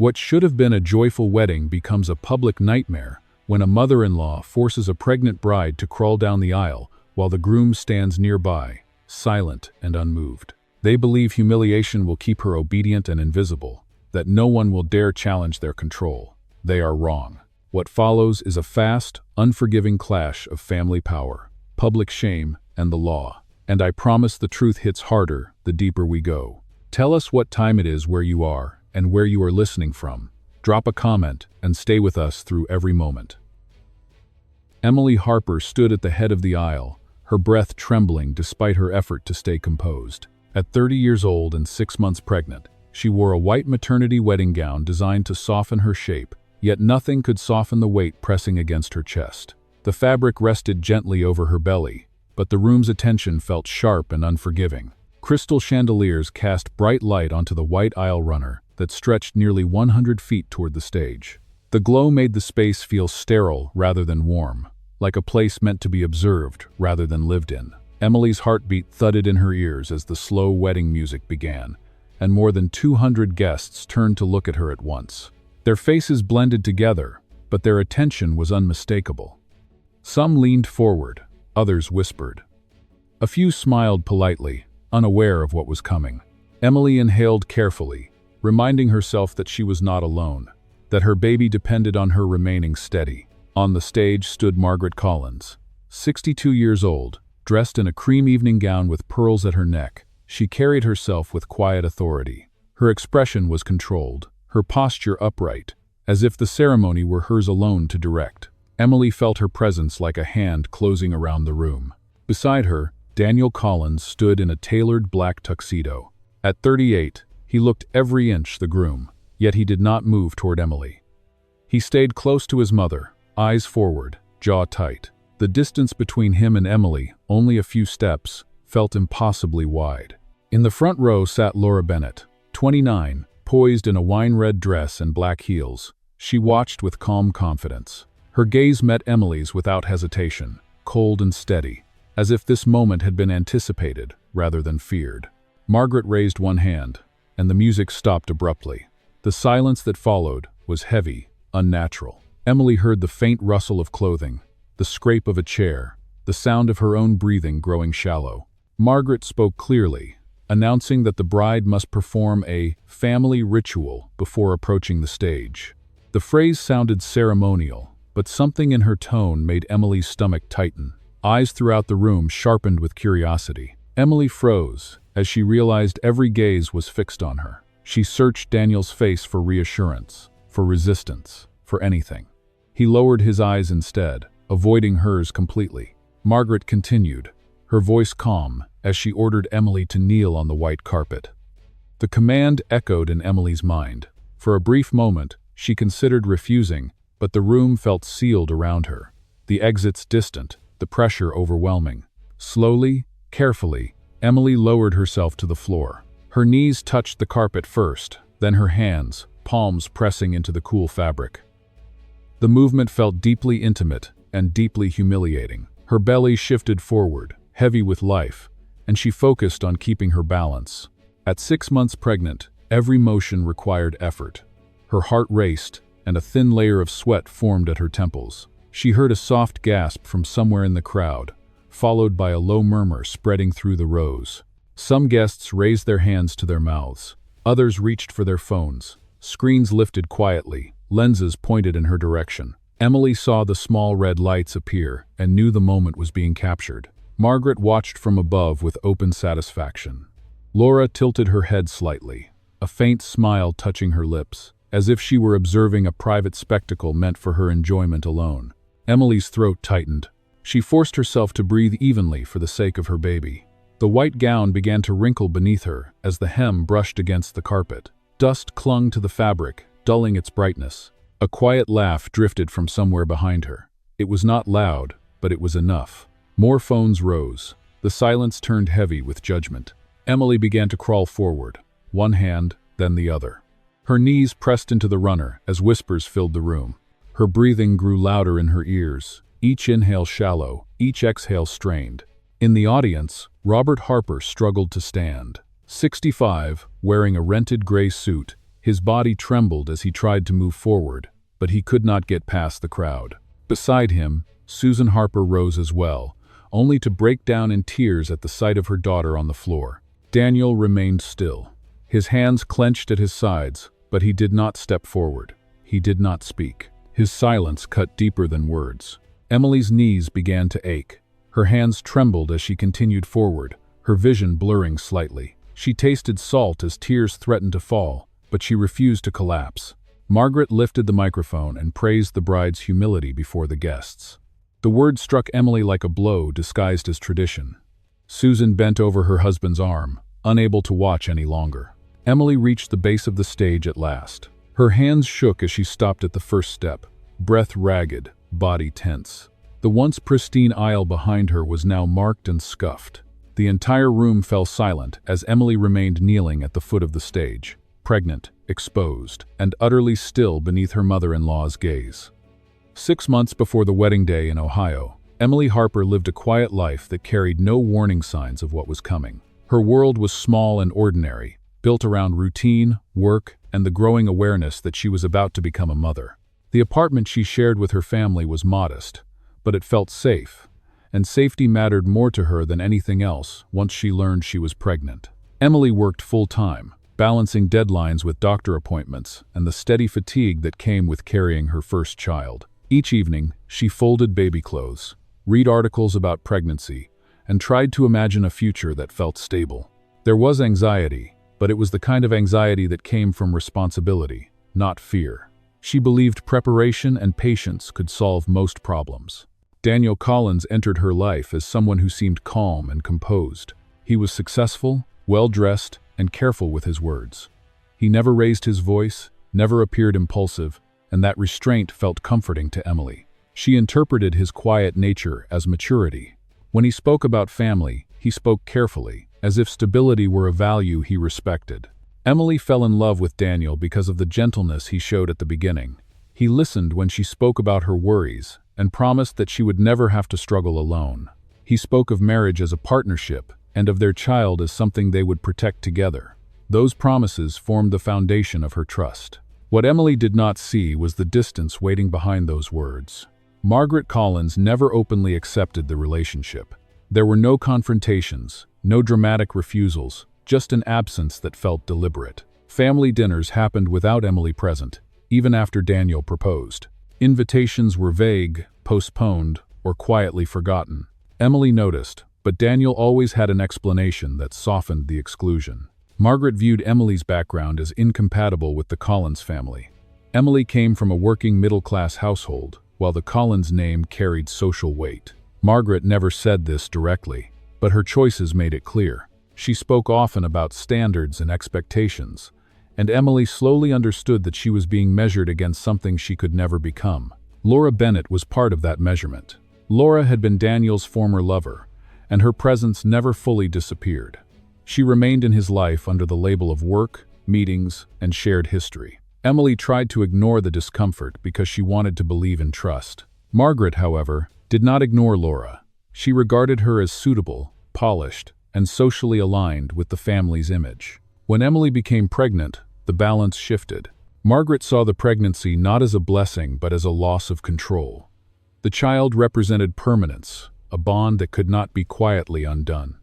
What should have been a joyful wedding becomes a public nightmare when a mother-in-law forces a pregnant bride to crawl down the aisle while the groom stands nearby, silent and unmoved. They believe humiliation will keep her obedient and invisible, that no one will dare challenge their control. They are wrong. What follows is a fast, unforgiving clash of family power, public shame, and the law. And I promise the truth hits harder the deeper we go. Tell us what time it is where you are and where you are listening from. Drop a comment and stay with us through every moment. Emily Harper stood at the head of the aisle, her breath trembling despite her effort to stay composed. At 30 years old and 6 months pregnant, she wore a white maternity wedding gown designed to soften her shape, yet nothing could soften the weight pressing against her chest. The fabric rested gently over her belly, but the room's attention felt sharp and unforgiving. Crystal chandeliers cast bright light onto the white aisle runner that stretched nearly 100 feet toward the stage. The glow made the space feel sterile rather than warm, like a place meant to be observed rather than lived in. Emily's heartbeat thudded in her ears as the slow wedding music began, and more than 200 guests turned to look at her at once. Their faces blended together, but their attention was unmistakable. Some leaned forward, others whispered. A few smiled politely, unaware of what was coming. Emily inhaled carefully, reminding herself that she was not alone, that her baby depended on her remaining steady. On the stage stood Margaret Collins, 62 years old, dressed in a cream evening gown with pearls at her neck. She carried herself with quiet authority. Her expression was controlled, her posture upright, as if the ceremony were hers alone to direct. Emily felt her presence like a hand closing around the room. Beside her, Daniel Collins stood in a tailored black tuxedo. At 38, he looked every inch the groom, yet he did not move toward Emily. He stayed close to his mother, eyes forward, jaw tight. The distance between him and Emily, only a few steps, felt impossibly wide. In the front row sat Laura Bennett, 29, poised in a wine-red dress and black heels. She watched with calm confidence. Her gaze met Emily's without hesitation, cold and steady, as if this moment had been anticipated rather than feared. Margaret raised one hand, and the music stopped abruptly. The silence that followed was heavy, unnatural. Emily heard the faint rustle of clothing, the scrape of a chair, the sound of her own breathing growing shallow. Margaret spoke clearly, announcing that the bride must perform a family ritual before approaching the stage. The phrase sounded ceremonial, but something in her tone made Emily's stomach tighten. Eyes throughout the room sharpened with curiosity. Emily froze as she realized every gaze was fixed on her. She searched Daniel's face for reassurance, for resistance, for anything. He lowered his eyes instead, avoiding hers completely. Margaret continued, her voice calm, as she ordered Emily to kneel on the white carpet. The command echoed in Emily's mind. For a brief moment, she considered refusing, but the room felt sealed around her. The exits distant, the pressure overwhelming. Slowly, carefully, Emily lowered herself to the floor. Her knees touched the carpet first, then her hands, palms pressing into the cool fabric. The movement felt deeply intimate and deeply humiliating. Her belly shifted forward, heavy with life, and she focused on keeping her balance. At 6 months pregnant, every motion required effort. Her heart raced, and a thin layer of sweat formed at her temples. She heard a soft gasp from somewhere in the crowd, followed by a low murmur spreading through the rows. Some guests raised their hands to their mouths. Others reached for their phones. Screens lifted quietly, lenses pointed in her direction. Emily saw the small red lights appear and knew the moment was being captured. Margaret watched from above with open satisfaction. Laura tilted her head slightly, a faint smile touching her lips, as if she were observing a private spectacle meant for her enjoyment alone. Emily's throat tightened. She forced herself to breathe evenly for the sake of her baby. The white gown began to wrinkle beneath her as the hem brushed against the carpet. Dust clung to the fabric, dulling its brightness. A quiet laugh drifted from somewhere behind her. It was not loud, but it was enough. More phones rose. The silence turned heavy with judgment. Emily began to crawl forward, one hand, then the other. Her knees pressed into the runner as whispers filled the room. Her breathing grew louder in her ears, each inhale shallow, each exhale strained. In the audience, Robert Harper struggled to stand. 65, wearing a rented gray suit, His body trembled as he tried to move forward, but he could not get past the crowd. Beside him, Susan Harper rose as well, only to break down in tears at the sight of her daughter on the floor. Daniel remained still. His hands clenched at his sides, but he did not step forward. He did not speak. His silence cut deeper than words. Emily's knees began to ache. Her hands trembled as she continued forward, her vision blurring slightly. She tasted salt as tears threatened to fall, but she refused to collapse. Margaret lifted the microphone and praised the bride's humility before the guests. The words struck Emily like a blow disguised as tradition. Susan bent over her husband's arm, unable to watch any longer. Emily reached the base of the stage at last. Her hands shook as she stopped at the first step, breath ragged, body tense. The once pristine aisle behind her was now marked and scuffed. The entire room fell silent as Emily remained kneeling at the foot of the stage, pregnant, exposed, and utterly still beneath her mother-in-law's gaze. 6 months before the wedding day in Ohio, Emily Harper lived a quiet life that carried no warning signs of what was coming. Her world was small and ordinary, built around routine, work, and the growing awareness that she was about to become a mother. The apartment she shared with her family was modest, but it felt safe, and safety mattered more to her than anything else once she learned she was pregnant. Emily worked full-time, balancing deadlines with doctor appointments and the steady fatigue that came with carrying her first child. Each evening, she folded baby clothes, read articles about pregnancy, and tried to imagine a future that felt stable. There was anxiety, but it was the kind of anxiety that came from responsibility, not fear. She believed preparation and patience could solve most problems. Daniel Collins entered her life as someone who seemed calm and composed. He was successful, well-dressed, and careful with his words. He never raised his voice, never appeared impulsive, and that restraint felt comforting to Emily. She interpreted his quiet nature as maturity. When he spoke about family, he spoke carefully, as if stability were a value he respected. Emily fell in love with Daniel because of the gentleness he showed at the beginning. He listened when she spoke about her worries and promised that she would never have to struggle alone. He spoke of marriage as a partnership and of their child as something they would protect together. Those promises formed the foundation of her trust. What Emily did not see was the distance waiting behind those words. Margaret Collins never openly accepted the relationship. There were no confrontations, no dramatic refusals, just an absence that felt deliberate. Family dinners happened without Emily present, even after Daniel proposed. Invitations were vague, postponed, or quietly forgotten. Emily noticed, but Daniel always had an explanation that softened the exclusion. Margaret viewed Emily's background as incompatible with the Collins family. Emily came from a working middle-class household, while the Collins name carried social weight. Margaret never said this directly, but her choices made it clear. She spoke often about standards and expectations, and Emily slowly understood that she was being measured against something she could never become. Laura Bennett was part of that measurement. Laura had been Daniel's former lover, and her presence never fully disappeared. She remained in his life under the label of work, meetings, and shared history. Emily tried to ignore the discomfort because she wanted to believe in trust. Margaret, however, did not ignore Laura. She regarded her as suitable, polished, and socially aligned with the family's image. When Emily became pregnant, the balance shifted. Margaret saw the pregnancy not as a blessing but as a loss of control. The child represented permanence, a bond that could not be quietly undone.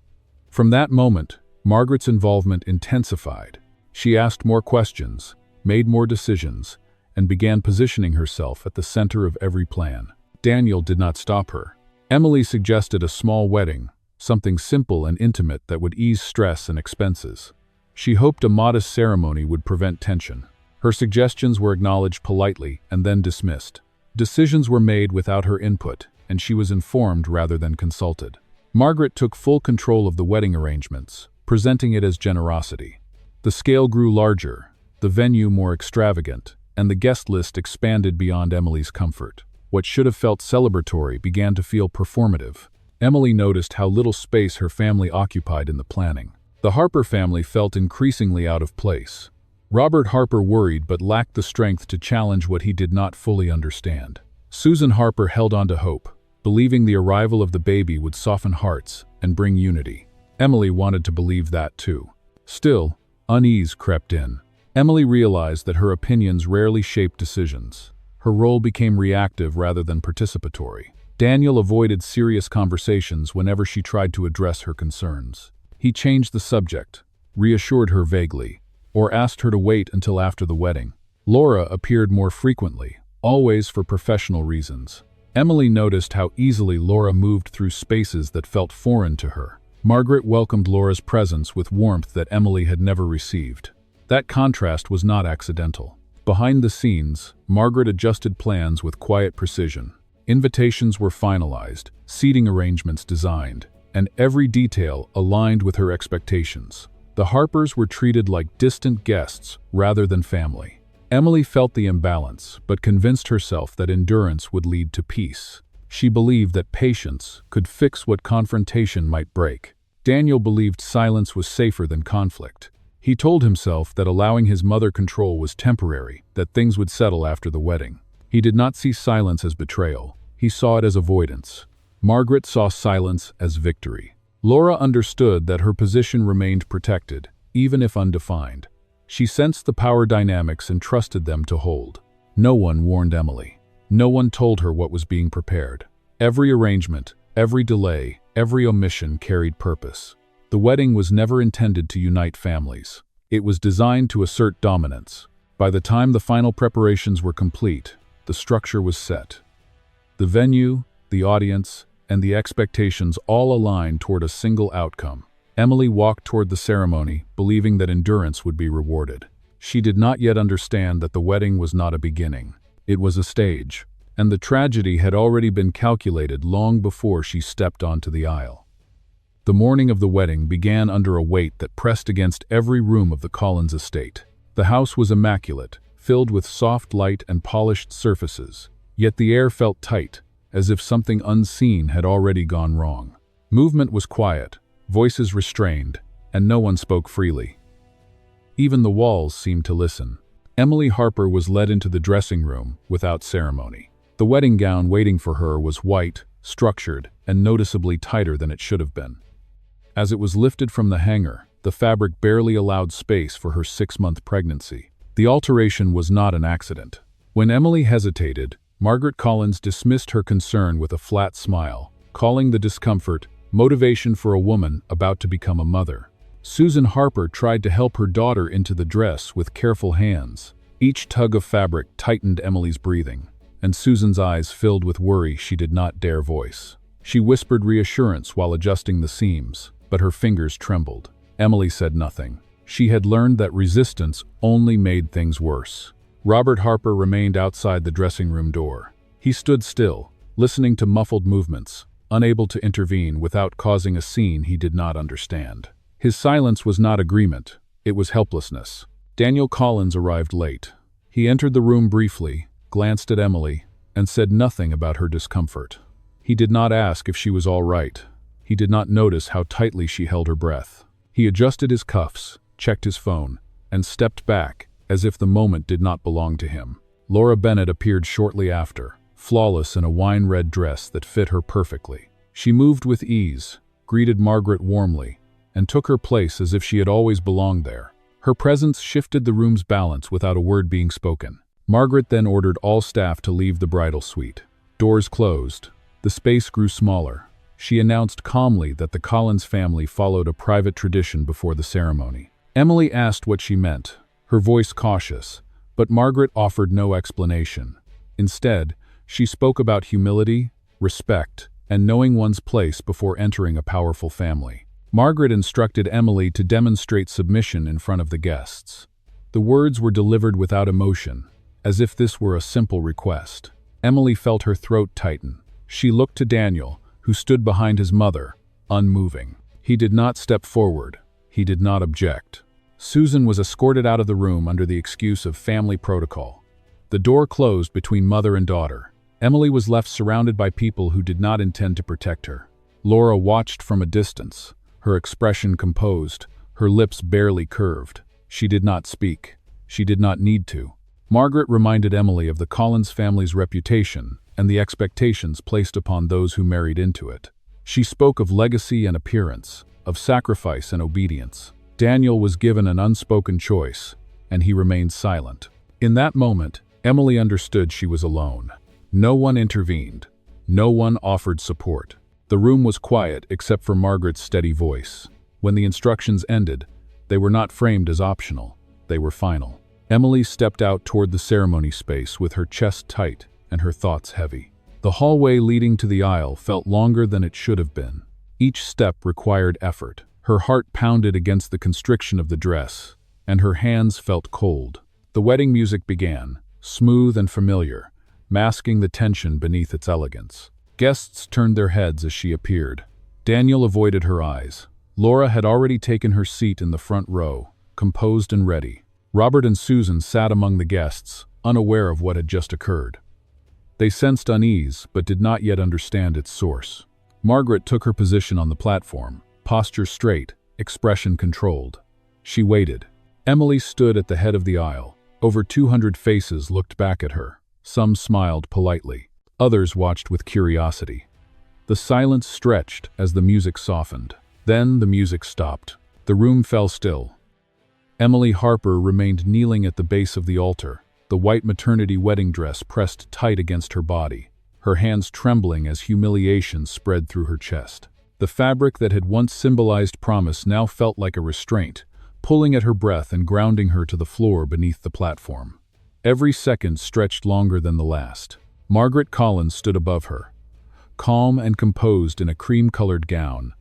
From that moment, Margaret's involvement intensified. She asked more questions, made more decisions, and began positioning herself at the center of every plan. Daniel did not stop her. Emily suggested a small wedding, something simple and intimate that would ease stress and expenses. She hoped a modest ceremony would prevent tension. Her suggestions were acknowledged politely and then dismissed. Decisions were made without her input, and she was informed rather than consulted. Margaret took full control of the wedding arrangements, presenting it as generosity. The scale grew larger, the venue more extravagant, and the guest list expanded beyond Emily's comfort. What should have felt celebratory began to feel performative. Emily noticed how little space her family occupied in the planning. The Harper family felt increasingly out of place. Robert Harper worried but lacked the strength to challenge what he did not fully understand. Susan Harper held on to hope, believing the arrival of the baby would soften hearts and bring unity. Emily wanted to believe that too. Still, unease crept in. Emily realized that her opinions rarely shaped decisions. Her role became reactive rather than participatory. Daniel avoided serious conversations whenever she tried to address her concerns. He changed the subject, reassured her vaguely, or asked her to wait until after the wedding. Laura appeared more frequently, always for professional reasons. Emily noticed how easily Laura moved through spaces that felt foreign to her. Margaret welcomed Laura's presence with warmth that Emily had never received. That contrast was not accidental. Behind the scenes, Margaret adjusted plans with quiet precision. Invitations were finalized, seating arrangements designed, and every detail aligned with her expectations. The Harpers were treated like distant guests rather than family. Emily felt the imbalance, but convinced herself that endurance would lead to peace. She believed that patience could fix what confrontation might break. Daniel believed silence was safer than conflict. He told himself that allowing his mother control was temporary, that things would settle after the wedding. He did not see silence as betrayal. He saw it as avoidance. Margaret saw silence as victory. Laura understood that her position remained protected, even if undefined. She sensed the power dynamics and trusted them to hold. No one warned Emily. No one told her what was being prepared. Every arrangement, every delay, every omission carried purpose. The wedding was never intended to unite families. It was designed to assert dominance. By the time the final preparations were complete, the structure was set. The venue, the audience, and the expectations all aligned toward a single outcome. Emily walked toward the ceremony, believing that endurance would be rewarded. She did not yet understand that the wedding was not a beginning. It was a stage, and the tragedy had already been calculated long before she stepped onto the aisle. The morning of the wedding began under a weight that pressed against every room of the Collins estate. The house was immaculate, filled with soft light and polished surfaces, yet the air felt tight, as if something unseen had already gone wrong. Movement was quiet, voices restrained, and no one spoke freely. Even the walls seemed to listen. Emily Harper was led into the dressing room without ceremony. The wedding gown waiting for her was white, structured, and noticeably tighter than it should have been. As it was lifted from the hanger, the fabric barely allowed space for her 6-month pregnancy. The alteration was not an accident. When Emily hesitated, Margaret Collins dismissed her concern with a flat smile, calling the discomfort motivation for a woman about to become a mother. Susan Harper tried to help her daughter into the dress with careful hands. Each tug of fabric tightened Emily's breathing, and Susan's eyes filled with worry she did not dare voice. She whispered reassurance while adjusting the seams, but her fingers trembled. Emily said nothing. She had learned that resistance only made things worse. Robert Harper remained outside the dressing room door. He stood still, listening to muffled movements, unable to intervene without causing a scene he did not understand. His silence was not agreement, it was helplessness. Daniel Collins arrived late. He entered the room briefly, glanced at Emily, and said nothing about her discomfort. He did not ask if she was all right. He did not notice how tightly she held her breath. He adjusted his cuffs, checked his phone, and stepped back, as if the moment did not belong to him. Laura Bennett appeared shortly after, flawless in a wine-red dress that fit her perfectly. She moved with ease, greeted Margaret warmly, and took her place as if she had always belonged there. Her presence shifted the room's balance without a word being spoken. Margaret then ordered all staff to leave the bridal suite. Doors closed. The space grew smaller. She announced calmly that the Collins family followed a private tradition before the ceremony. Emily asked what she meant, her voice cautious, but Margaret offered no explanation. Instead, she spoke about humility, respect, and knowing one's place before entering a powerful family. Margaret instructed Emily to demonstrate submission in front of the guests. The words were delivered without emotion, as if this were a simple request. Emily felt her throat tighten. She looked to Daniel, who stood behind his mother, unmoving. He did not step forward. He did not object. Susan was escorted out of the room under the excuse of family protocol. The door closed between mother and daughter. Emily was left surrounded by people who did not intend to protect her. Laura watched from a distance, her expression composed, her lips barely curved. She did not speak. She did not need to. Margaret reminded Emily of the Collins family's reputation and the expectations placed upon those who married into it. She spoke of legacy and appearance, of sacrifice and obedience. Daniel was given an unspoken choice: and he remained silent. In that moment, Emily understood she was alone. No one intervened. No one offered support. The room was quiet except for Margaret's steady voice. When the instructions ended, they were not framed as optional. They were final. Emily stepped out toward the ceremony space with her chest tight and her thoughts heavy. The hallway leading to the aisle felt longer than it should have been. Each step required effort. Her heart pounded against the constriction of the dress, and her hands felt cold. The wedding music began, smooth and familiar, masking the tension beneath its elegance. Guests turned their heads as she appeared. Daniel avoided her eyes. Laura had already taken her seat in the front row, composed and ready. Robert and Susan sat among the guests, unaware of what had just occurred. They sensed unease, but did not yet understand its source. Margaret took her position on the platform, posture straight, expression controlled. She waited. Emily stood at the head of the aisle. Over 200 faces looked back at her. Some smiled politely. Others watched with curiosity. The silence stretched as the music softened. Then the music stopped. The room fell still. Emily Harper remained kneeling at the base of the altar, the white maternity wedding dress pressed tight against her body, her hands trembling as humiliation spread through her chest. The fabric that had once symbolized promise now felt like a restraint, pulling at her breath and grounding her to the floor beneath the platform. Every second stretched longer than the last. Margaret Collins stood above her, calm and composed in a cream-colored gown,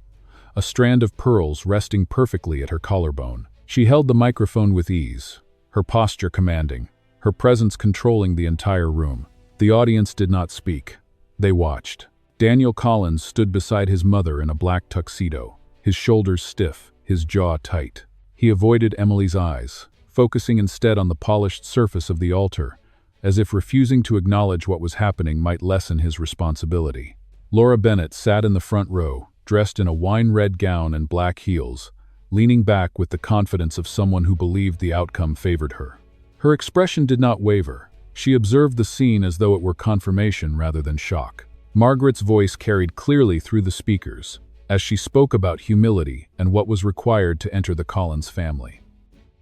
a strand of pearls resting perfectly at her collarbone. She held the microphone with ease, her posture commanding, her presence controlling the entire room. The audience did not speak. They watched. Daniel Collins stood beside his mother in a black tuxedo, his shoulders stiff, his jaw tight. He avoided Emily's eyes, focusing instead on the polished surface of the altar, as if refusing to acknowledge what was happening might lessen his responsibility. Laura Bennett sat in the front row, dressed in a wine-red gown and black heels, leaning back with the confidence of someone who believed the outcome favored her. Her expression did not waver. She observed the scene as though it were confirmation rather than shock. Margaret's voice carried clearly through the speakers, as she spoke about humility and what was required to enter the Collins family.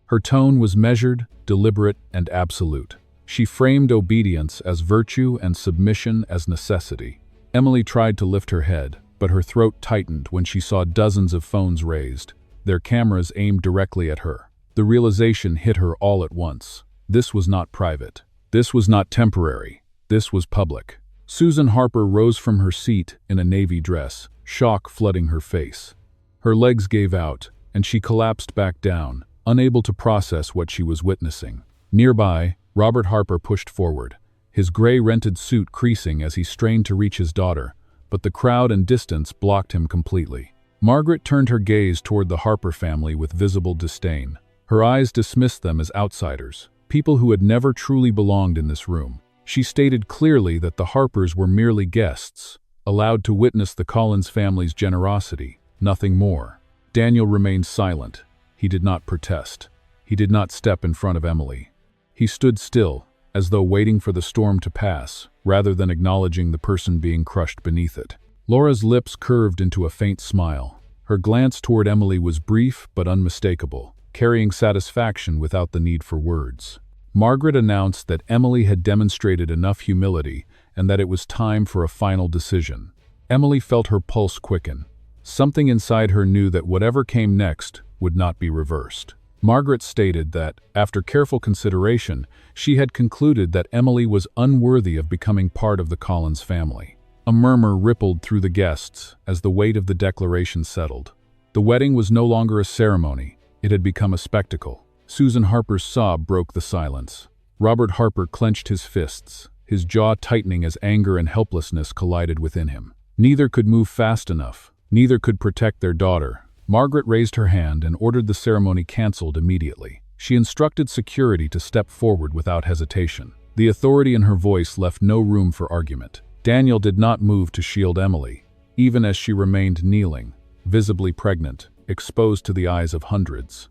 Her tone was measured, deliberate, and absolute. She framed obedience as virtue and submission as necessity. Emily tried to lift her head, but her throat tightened when she saw dozens of phones raised, their cameras aimed directly at her. The realization hit her all at once. This was not private. This was not temporary. This was public. Susan Harper rose from her seat in a navy dress, shock flooding her face. Her legs gave out, and she collapsed back down, unable to process what she was witnessing. Nearby, Robert Harper pushed forward, his gray rented suit creasing as he strained to reach his daughter, but the crowd and distance blocked him completely. Margaret turned her gaze toward the Harper family with visible disdain. Her eyes dismissed them as outsiders, people who had never truly belonged in this room. She stated clearly that the Harpers were merely guests, allowed to witness the Collins family's generosity, nothing more. Daniel remained silent. He did not protest. He did not step in front of Emily. He stood still, as though waiting for the storm to pass, rather than acknowledging the person being crushed beneath it. Laura's lips curved into a faint smile. Her glance toward Emily was brief but unmistakable, carrying satisfaction without the need for words. Margaret announced that Emily had demonstrated enough humility and that it was time for a final decision. Emily felt her pulse quicken. Something inside her knew that whatever came next would not be reversed. Margaret stated that, after careful consideration, she had concluded that Emily was unworthy of becoming part of the Collins family. A murmur rippled through the guests as the weight of the declaration settled. The wedding was no longer a ceremony. It had become a spectacle. Susan Harper's sob broke the silence. Robert Harper clenched his fists, his jaw tightening as anger and helplessness collided within him. Neither could move fast enough. Neither could protect their daughter. Margaret raised her hand and ordered the ceremony canceled immediately. She instructed security to step forward without hesitation. The authority in her voice left no room for argument. Daniel did not move to shield Emily, even as she remained kneeling, visibly pregnant, exposed to the eyes of hundreds.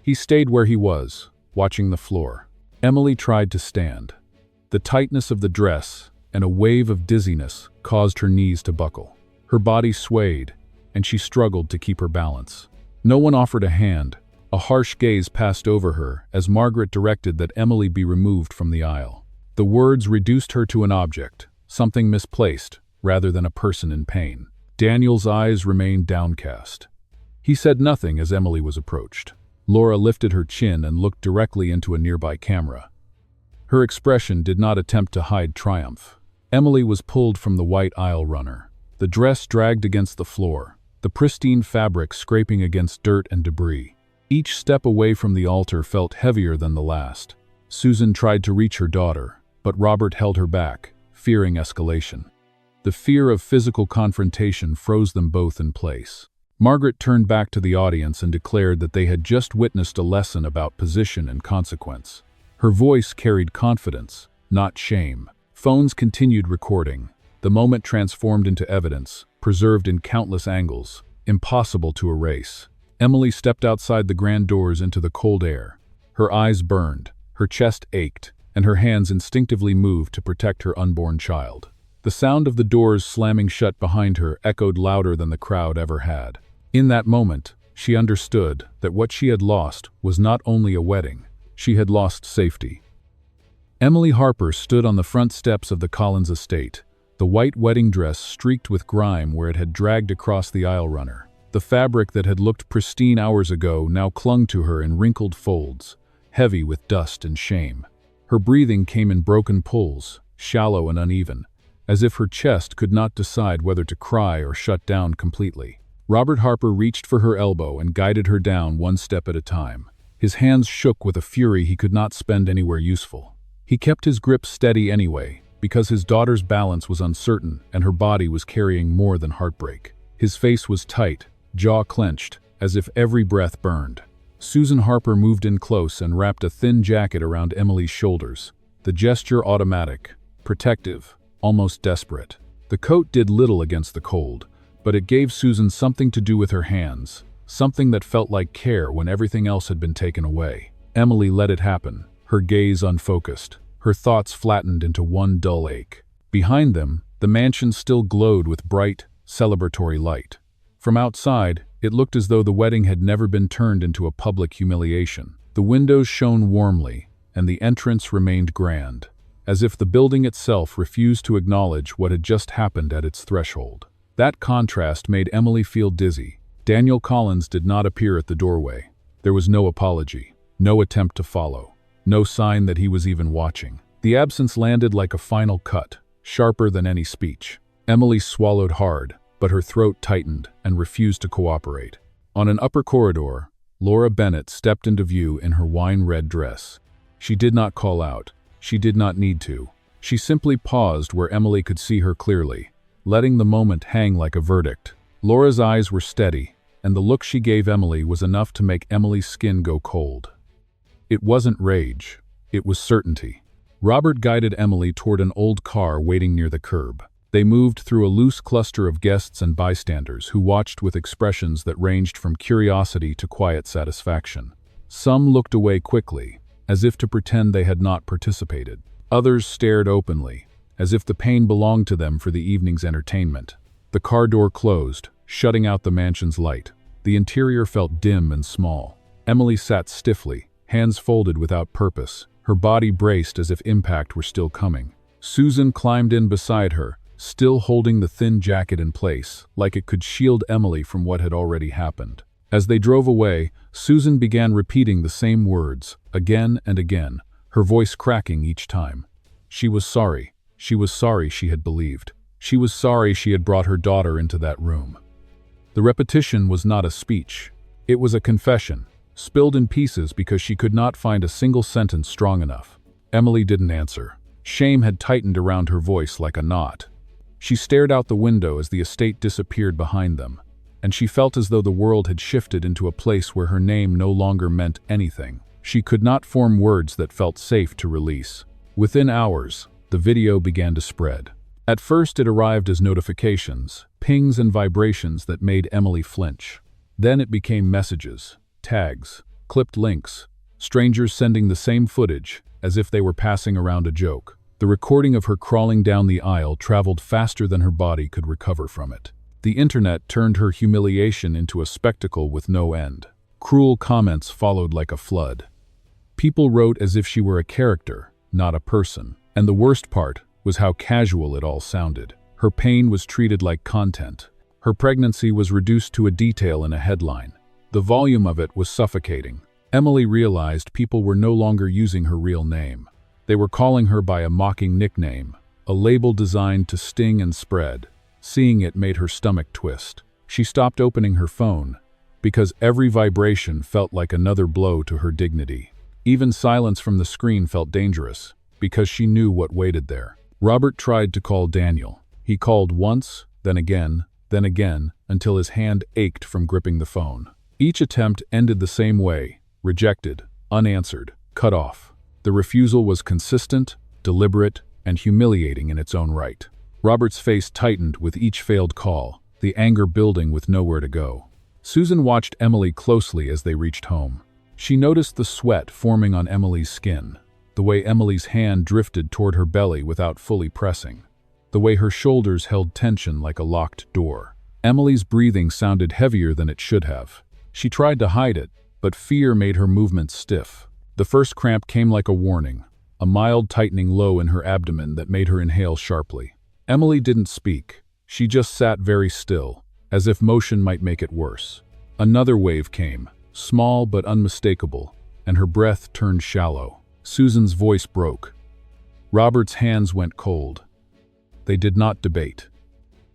He stayed where he was, watching the floor. Emily tried to stand. The tightness of the dress and a wave of dizziness caused her knees to buckle. Her body swayed, and she struggled to keep her balance. No one offered a hand, A harsh gaze passed over her as Margaret directed that Emily be removed from the aisle. The words reduced her to an object, something misplaced, rather than a person in pain. Daniel's eyes remained downcast. He said nothing as Emily was approached. Laura lifted her chin and looked directly into a nearby camera. Her expression did not attempt to hide triumph. Emily was pulled from the white aisle runner. The dress dragged against the floor, the pristine fabric scraping against dirt and debris. Each step away from the altar felt heavier than the last. Susan tried to reach her daughter, but Robert held her back, fearing escalation. The fear of physical confrontation froze them both in place. Margaret turned back to the audience and declared that they had just witnessed a lesson about position and consequence. Her voice carried confidence, not shame. Phones continued recording. The moment transformed into evidence, preserved in countless angles, impossible to erase. Emily stepped outside the grand doors into the cold air. Her eyes burned, her chest ached, and her hands instinctively moved to protect her unborn child. The sound of the doors slamming shut behind her echoed louder than the crowd ever had. In that moment, she understood that what she had lost was not only a wedding, she had lost safety. Emily Harper stood on the front steps of the Collins estate, the white wedding dress streaked with grime where it had dragged across the aisle runner. The fabric that had looked pristine hours ago now clung to her in wrinkled folds, heavy with dust and shame. Her breathing came in broken pulls, shallow and uneven, as if her chest could not decide whether to cry or shut down completely. Robert Harper reached for her elbow and guided her down one step at a time. His hands shook with a fury he could not spend anywhere useful. He kept his grip steady anyway, because his daughter's balance was uncertain and her body was carrying more than heartbreak. His face was tight, jaw clenched, as if every breath burned. Susan Harper moved in close and wrapped a thin jacket around Emily's shoulders, the gesture automatic, protective, almost desperate. The coat did little against the cold, but it gave Susan something to do with her hands, something that felt like care when everything else had been taken away. Emily let it happen, her gaze unfocused, her thoughts flattened into one dull ache. Behind them, the mansion still glowed with bright, celebratory light. From outside, it looked as though the wedding had never been turned into a public humiliation. The windows shone warmly, and the entrance remained grand, as if the building itself refused to acknowledge what had just happened at its threshold. That contrast made Emily feel dizzy. Daniel Collins did not appear at the doorway. There was no apology, no attempt to follow, no sign that he was even watching. The absence landed like a final cut, sharper than any speech. Emily swallowed hard, but her throat tightened and refused to cooperate. On an upper corridor, Laura Bennett stepped into view in her wine-red dress. She did not call out. She did not need to. She simply paused where Emily could see her clearly, letting the moment hang like a verdict. Laura's eyes were steady, and the look she gave Emily was enough to make Emily's skin go cold. It wasn't rage. It was certainty. Robert guided Emily toward an old car waiting near the curb. They moved through a loose cluster of guests and bystanders who watched with expressions that ranged from curiosity to quiet satisfaction. Some looked away quickly, as if to pretend they had not participated. Others stared openly, as if the pain belonged to them for the evening's entertainment. The car door closed, shutting out the mansion's light. The interior felt dim and small. Emily sat stiffly, hands folded without purpose, her body braced as if impact were still coming. Susan climbed in beside her, still holding the thin jacket in place, like it could shield Emily from what had already happened. As they drove away, Susan began repeating the same words, again and again, her voice cracking each time. She was sorry. She was sorry she had believed. She was sorry she had brought her daughter into that room. The repetition was not a speech. It was a confession, spilled in pieces because she could not find a single sentence strong enough. Emily didn't answer. Shame had tightened around her voice like a knot. She stared out the window as the estate disappeared behind them, and she felt as though the world had shifted into a place where her name no longer meant anything. She could not form words that felt safe to release. Within hours, the video began to spread. At first it arrived as notifications, pings and vibrations that made Emily flinch. Then it became messages, tags, clipped links, strangers sending the same footage, as if they were passing around a joke. The recording of her crawling down the aisle traveled faster than her body could recover from it. The internet turned her humiliation into a spectacle with no end. Cruel comments followed like a flood. People wrote as if she were a character, not a person. And the worst part was how casual it all sounded. Her pain was treated like content. Her pregnancy was reduced to a detail in a headline. The volume of it was suffocating. Emily realized people were no longer using her real name. They were calling her by a mocking nickname, a label designed to sting and spread. Seeing it made her stomach twist. She stopped opening her phone, because every vibration felt like another blow to her dignity. Even silence from the screen felt dangerous, because she knew what waited there. Robert tried to call Daniel. He called once, then again, until his hand ached from gripping the phone. Each attempt ended the same way: rejected, unanswered, cut off. The refusal was consistent, deliberate, and humiliating in its own right. Robert's face tightened with each failed call, the anger building with nowhere to go. Susan watched Emily closely as they reached home. She noticed the sweat forming on Emily's skin, the way Emily's hand drifted toward her belly without fully pressing, the way her shoulders held tension like a locked door. Emily's breathing sounded heavier than it should have. She tried to hide it, but fear made her movements stiff. The first cramp came like a warning, a mild tightening low in her abdomen that made her inhale sharply. Emily didn't speak. She just sat very still, as if motion might make it worse. Another wave came, small but unmistakable, and her breath turned shallow. Susan's voice broke. Robert's hands went cold. They did not debate.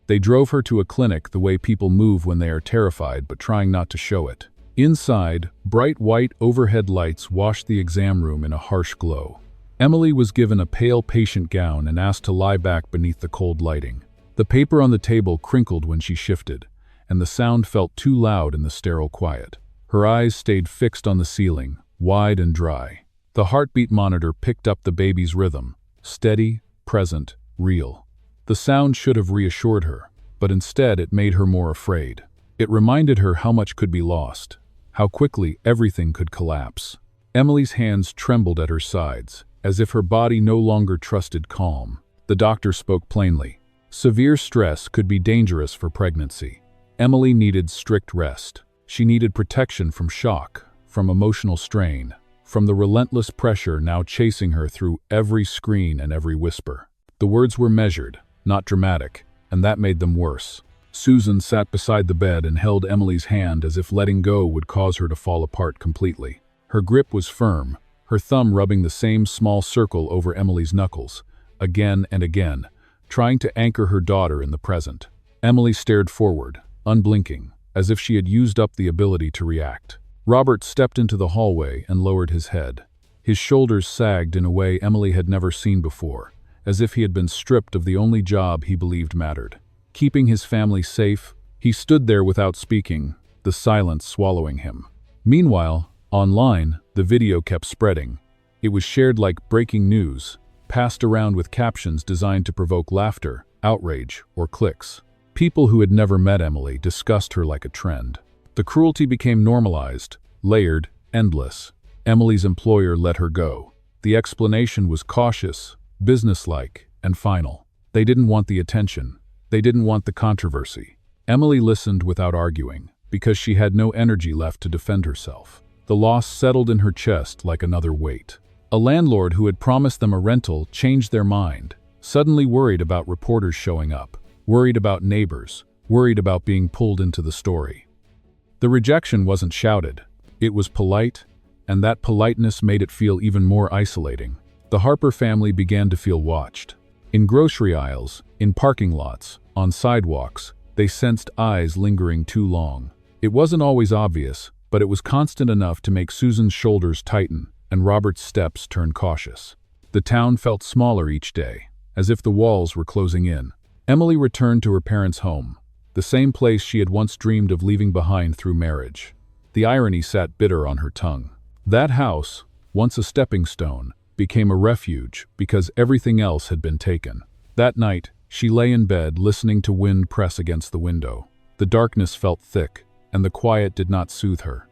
They drove her to a clinic the way people move when they are terrified but trying not to show it. Inside, bright white overhead lights washed the exam room in a harsh glow. Emily was given a pale patient gown and asked to lie back beneath the cold lighting. The paper on the table crinkled when she shifted, and the sound felt too loud in the sterile quiet. Her eyes stayed fixed on the ceiling, wide and dry. The heartbeat monitor picked up the baby's rhythm, steady, present, real. The sound should have reassured her, but instead it made her more afraid. It reminded her how much could be lost, how quickly everything could collapse. Emily's hands trembled at her sides, as if her body no longer trusted calm. The doctor spoke plainly. Severe stress could be dangerous for pregnancy. Emily needed strict rest. She needed protection from shock, from emotional strain, from the relentless pressure now chasing her through every screen and every whisper. The words were measured, not dramatic, and that made them worse. Susan sat beside the bed and held Emily's hand as if letting go would cause her to fall apart completely. Her grip was firm, her thumb rubbing the same small circle over Emily's knuckles, again and again, trying to anchor her daughter in the present. Emily stared forward, unblinking, as if she had used up the ability to react. Robert stepped into the hallway and lowered his head. His shoulders sagged in a way Emily had never seen before, as if he had been stripped of the only job he believed mattered. Keeping his family safe, he stood there without speaking, the silence swallowing him. Meanwhile, online, the video kept spreading. It was shared like breaking news, passed around with captions designed to provoke laughter, outrage, or clicks. People who had never met Emily discussed her like a trend. The cruelty became normalized, layered, endless. Emily's employer let her go. The explanation was cautious, businesslike, and final. They didn't want the attention. They didn't want the controversy. Emily listened without arguing, because she had no energy left to defend herself. The loss settled in her chest like another weight. A landlord who had promised them a rental changed their mind, suddenly worried about reporters showing up, worried about neighbors, worried about being pulled into the story. The rejection wasn't shouted. It was polite, and that politeness made it feel even more isolating. The Harper family began to feel watched. In grocery aisles, in parking lots, on sidewalks, they sensed eyes lingering too long. It wasn't always obvious, but it was constant enough to make Susan's shoulders tighten and Robert's steps turn cautious. The town felt smaller each day, as if the walls were closing in. Emily returned to her parents' home, the same place she had once dreamed of leaving behind through marriage. The irony sat bitter on her tongue. That house, once a stepping stone, became a refuge because everything else had been taken. That night, she lay in bed listening to wind press against the window. The darkness felt thick, and the quiet did not soothe her.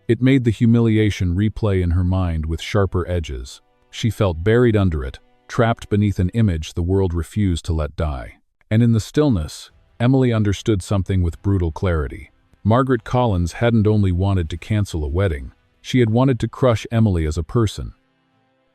It made the humiliation replay in her mind with sharper edges. She felt buried under it, trapped beneath an image the world refused to let die. And in the stillness, Emily understood something with brutal clarity. Margaret Collins hadn't only wanted to cancel a wedding, she had wanted to crush Emily as a person.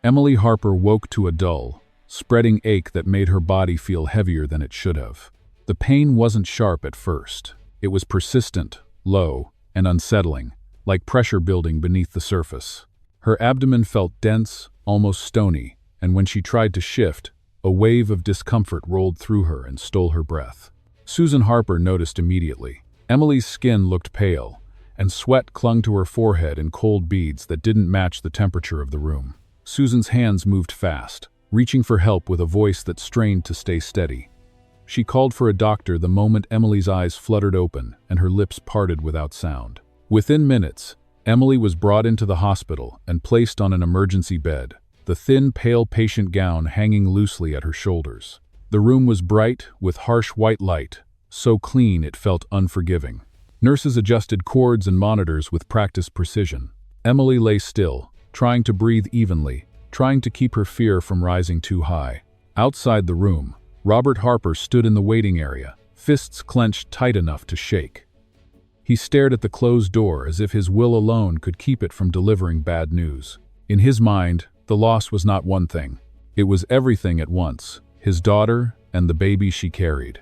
Emily Harper woke to a dull, spreading ache that made her body feel heavier than it should have. The pain wasn't sharp at first. It was persistent, low, and unsettling, like pressure building beneath the surface. Her abdomen felt dense, almost stony, and when she tried to shift, a wave of discomfort rolled through her and stole her breath. Susan Harper noticed immediately. Emily's skin looked pale, and sweat clung to her forehead in cold beads that didn't match the temperature of the room. Susan's hands moved fast, reaching for help with a voice that strained to stay steady. She called for a doctor the moment Emily's eyes fluttered open and her lips parted without sound. Within minutes, Emily was brought into the hospital and placed on an emergency bed, the thin, pale patient gown hanging loosely at her shoulders. The room was bright, with harsh white light, so clean it felt unforgiving. Nurses adjusted cords and monitors with practiced precision. Emily lay still, trying to breathe evenly, trying to keep her fear from rising too high. Outside the room, Robert Harper stood in the waiting area, fists clenched tight enough to shake. He stared at the closed door as if his will alone could keep it from delivering bad news. In his mind, the loss was not one thing. It was everything at once, his daughter and the baby she carried.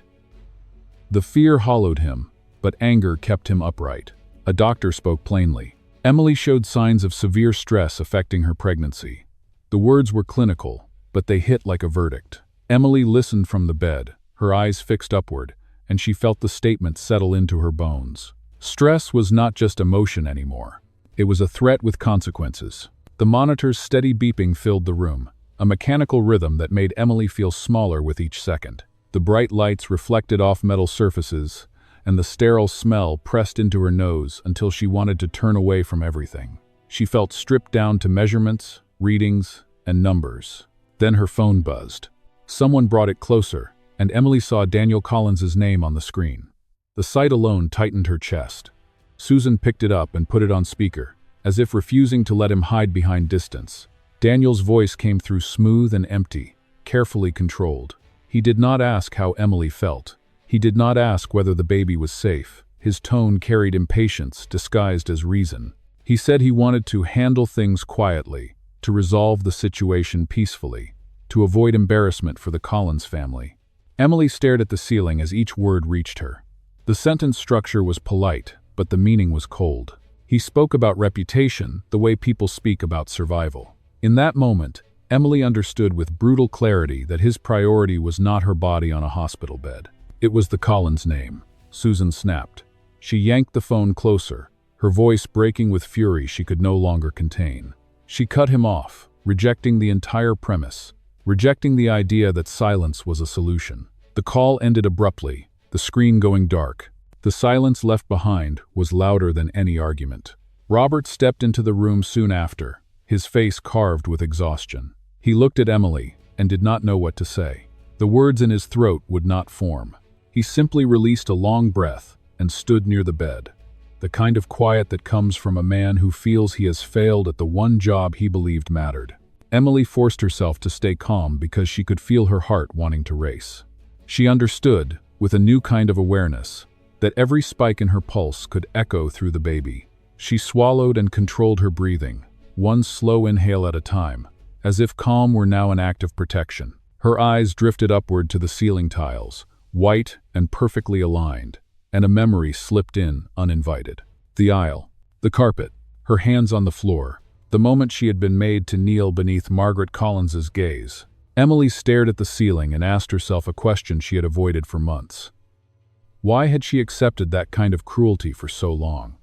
The fear hollowed him, but anger kept him upright. A doctor spoke plainly. Emily showed signs of severe stress affecting her pregnancy. The words were clinical, but they hit like a verdict. Emily listened from the bed, her eyes fixed upward, and she felt the statement settle into her bones. Stress was not just emotion anymore. It was a threat with consequences. The monitor's steady beeping filled the room, a mechanical rhythm that made Emily feel smaller with each second. The bright lights reflected off metal surfaces, and the sterile smell pressed into her nose until she wanted to turn away from everything. She felt stripped down to measurements, readings, and numbers. Then her phone buzzed. Someone brought it closer, and Emily saw Daniel Collins's name on the screen. The sight alone tightened her chest. Susan picked it up and put it on speaker, as if refusing to let him hide behind distance. Daniel's voice came through smooth and empty, carefully controlled. He did not ask how Emily felt. He did not ask whether the baby was safe. His tone carried impatience disguised as reason. He said he wanted to handle things quietly, to resolve the situation peacefully, to avoid embarrassment for the Collins family. Emily stared at the ceiling as each word reached her. The sentence structure was polite, but the meaning was cold. He spoke about reputation, the way people speak about survival. In that moment, Emily understood with brutal clarity that his priority was not her body on a hospital bed. It was the Collins name. Susan snapped. She yanked the phone closer, her voice breaking with fury she could no longer contain. She cut him off, rejecting the entire premise, rejecting the idea that silence was a solution. The call ended abruptly, the screen going dark. The silence left behind was louder than any argument. Robert stepped into the room soon after, his face carved with exhaustion. He looked at Emily and did not know what to say. The words in his throat would not form. He simply released a long breath and stood near the bed, the kind of quiet that comes from a man who feels he has failed at the one job he believed mattered. Emily forced herself to stay calm because she could feel her heart wanting to race. She understood, with a new kind of awareness, that every spike in her pulse could echo through the baby. She swallowed and controlled her breathing, one slow inhale at a time, as if calm were now an act of protection. Her eyes drifted upward to the ceiling tiles, white and perfectly aligned, and a memory slipped in uninvited. The aisle, the carpet, her hands on the floor, the moment she had been made to kneel beneath Margaret Collins's gaze. Emily stared at the ceiling and asked herself a question she had avoided for months. Why had she accepted that kind of cruelty for so long?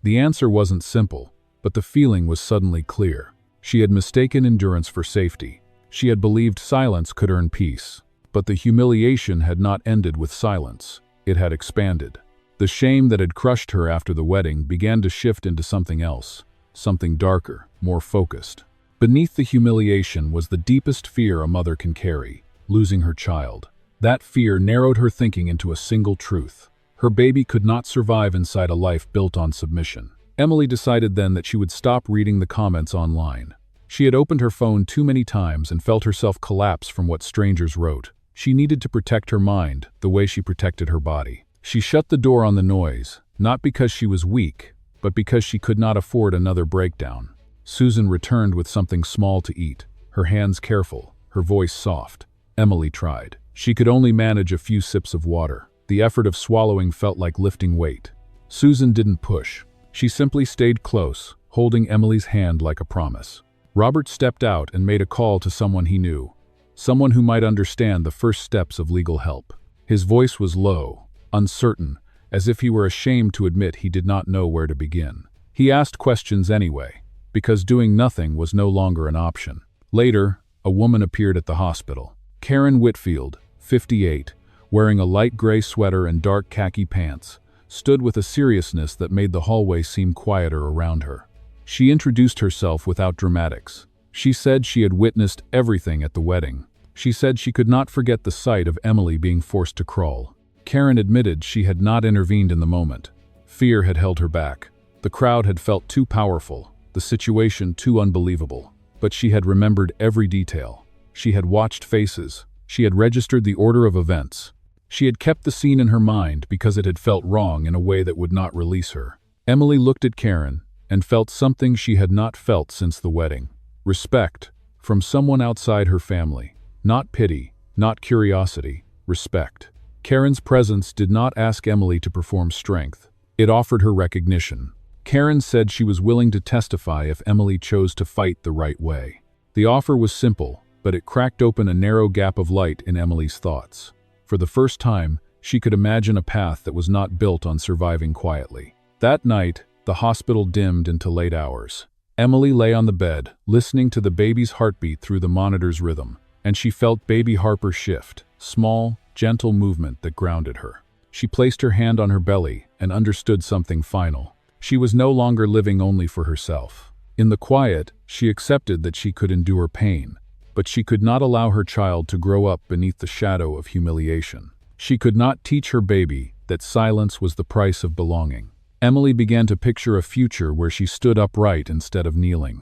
The answer wasn't simple, but the feeling was suddenly clear. She had mistaken endurance for safety. She had believed silence could earn peace. But the humiliation had not ended with silence. It had expanded. The shame that had crushed her after the wedding began to shift into something else, something darker, more focused. Beneath the humiliation was the deepest fear a mother can carry, losing her child. That fear narrowed her thinking into a single truth. Her baby could not survive inside a life built on submission. Emily decided then that she would stop reading the comments online. She had opened her phone too many times and felt herself collapse from what strangers wrote. She needed to protect her mind the way she protected her body. She shut the door on the noise, Not because she was weak, but because she could not afford another breakdown. Susan returned with something small to eat, her hands careful, her voice soft. Emily tried. She could only manage a few sips of water. The effort of swallowing felt like lifting weight. Susan didn't push. She simply stayed close, holding Emily's hand like a promise. Robert stepped out and made a call to someone he knew, someone who might understand the first steps of legal help. His voice was low, uncertain, as if he were ashamed to admit he did not know where to begin. He asked questions anyway, because doing nothing was no longer an option. Later, a woman appeared at the hospital. Karen Whitfield, 58, wearing a light gray sweater and dark khaki pants, stood with a seriousness that made the hallway seem quieter around her. She introduced herself without dramatics. She said she had witnessed everything at the wedding. She said she could not forget the sight of Emily being forced to crawl. Karen admitted she had not intervened in the moment. Fear had held her back. The crowd had felt too powerful, the situation too unbelievable. But she had remembered every detail. She had watched faces. She had registered the order of events. She had kept the scene in her mind because it had felt wrong in a way that would not release her. Emily looked at Karen and felt something she had not felt since the wedding. Respect, from someone outside her family. Not pity, not curiosity, respect. Karen's presence did not ask Emily to perform strength. It offered her recognition. Karen said she was willing to testify if Emily chose to fight the right way. The offer was simple, but it cracked open a narrow gap of light in Emily's thoughts. For the first time, she could imagine a path that was not built on surviving quietly. That night, the hospital dimmed into late hours. Emily lay on the bed, listening to the baby's heartbeat through the monitor's rhythm, and she felt baby Harper shift, small, gentle movement that grounded her. She placed her hand on her belly and understood something final. She was no longer living only for herself. In the quiet, she accepted that she could endure pain, but she could not allow her child to grow up beneath the shadow of humiliation. She could not teach her baby that silence was the price of belonging. Emily began to picture a future where she stood upright instead of kneeling.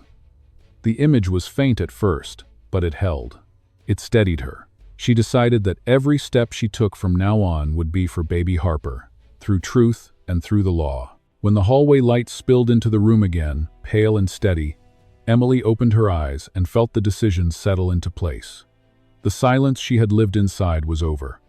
The image was faint at first, but it held. It steadied her. She decided that every step she took from now on would be for baby Harper, through truth and through the law. When the hallway light spilled into the room again, pale and steady, Emily opened her eyes and felt the decision settle into place. The silence she had lived inside was over.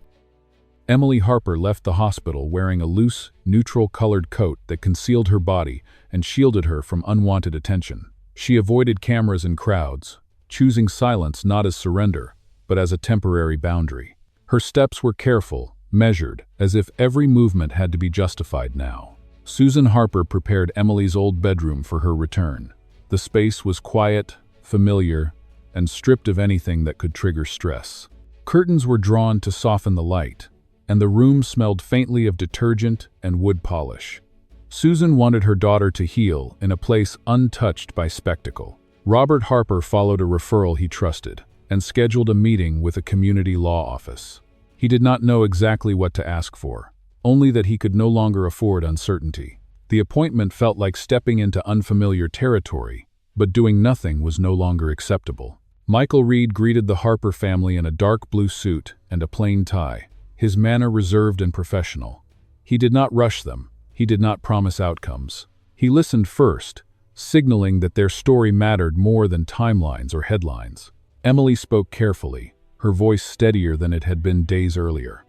Emily Harper left the hospital wearing a loose, neutral-colored coat that concealed her body and shielded her from unwanted attention. She avoided cameras and crowds, choosing silence not as surrender, but as a temporary boundary. Her steps were careful, measured, as if every movement had to be justified now. Susan Harper prepared Emily's old bedroom for her return. The space was quiet, familiar, and stripped of anything that could trigger stress. Curtains were drawn to soften the light, and the room smelled faintly of detergent and wood polish. Susan wanted her daughter to heal in a place untouched by spectacle. Robert Harper followed a referral he trusted and scheduled a meeting with a community law office. He did not know exactly what to ask for, only that he could no longer afford uncertainty. The appointment felt like stepping into unfamiliar territory, but doing nothing was no longer acceptable. Michael Reed greeted the Harper family in a dark blue suit and a plain tie, his manner reserved and professional. He did not rush them. He did not promise outcomes. He listened first, signaling that their story mattered more than timelines or headlines. Emily spoke carefully, her voice steadier than it had been days earlier.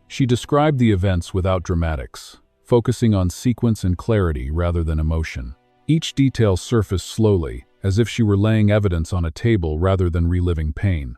She described the events without dramatics, focusing on sequence and clarity rather than emotion. Each detail surfaced slowly, as if she were laying evidence on a table rather than reliving pain.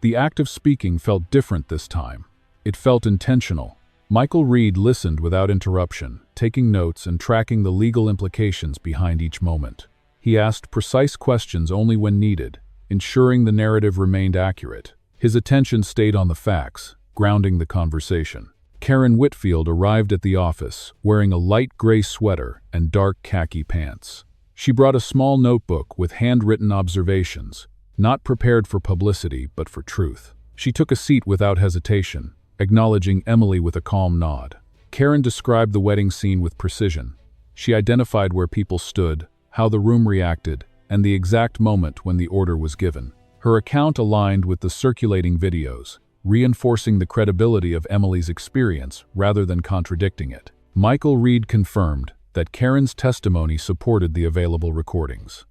The act of speaking felt different this time. It felt intentional. Michael Reed listened without interruption, taking notes and tracking the legal implications behind each moment. He asked precise questions only when needed, ensuring the narrative remained accurate. His attention stayed on the facts, grounding the conversation. Karen Whitfield arrived at the office, wearing a light gray sweater and dark khaki pants. She brought a small notebook with handwritten observations, not prepared for publicity but for truth. She took a seat without hesitation, acknowledging Emily with a calm nod. Karen described the wedding scene with precision. She identified where people stood, how the room reacted, and the exact moment when the order was given. Her account aligned with the circulating videos, reinforcing the credibility of Emily's experience rather than contradicting it. Michael Reed confirmed that Karen's testimony supported the available recordings.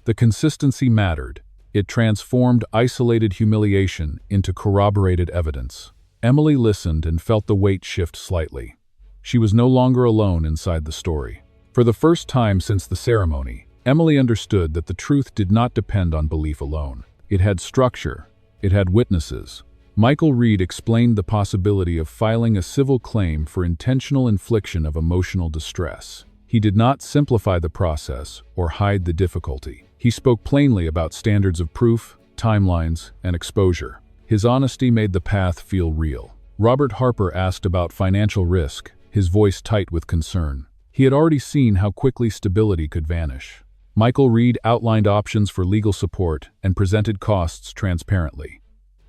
The consistency mattered. It transformed isolated humiliation into corroborated evidence. Emily listened and felt the weight shift slightly. She was no longer alone inside the story. For the first time since the ceremony, Emily understood that the truth did not depend on belief alone. It had structure. It had witnesses. Michael Reed explained the possibility of filing a civil claim for intentional infliction of emotional distress. He did not simplify the process or hide the difficulty. He spoke plainly about standards of proof, timelines, and exposure. His honesty made the path feel real. Robert Harper asked about financial risk, his voice tight with concern. He had already seen how quickly stability could vanish. Michael Reed outlined options for legal support and presented costs transparently.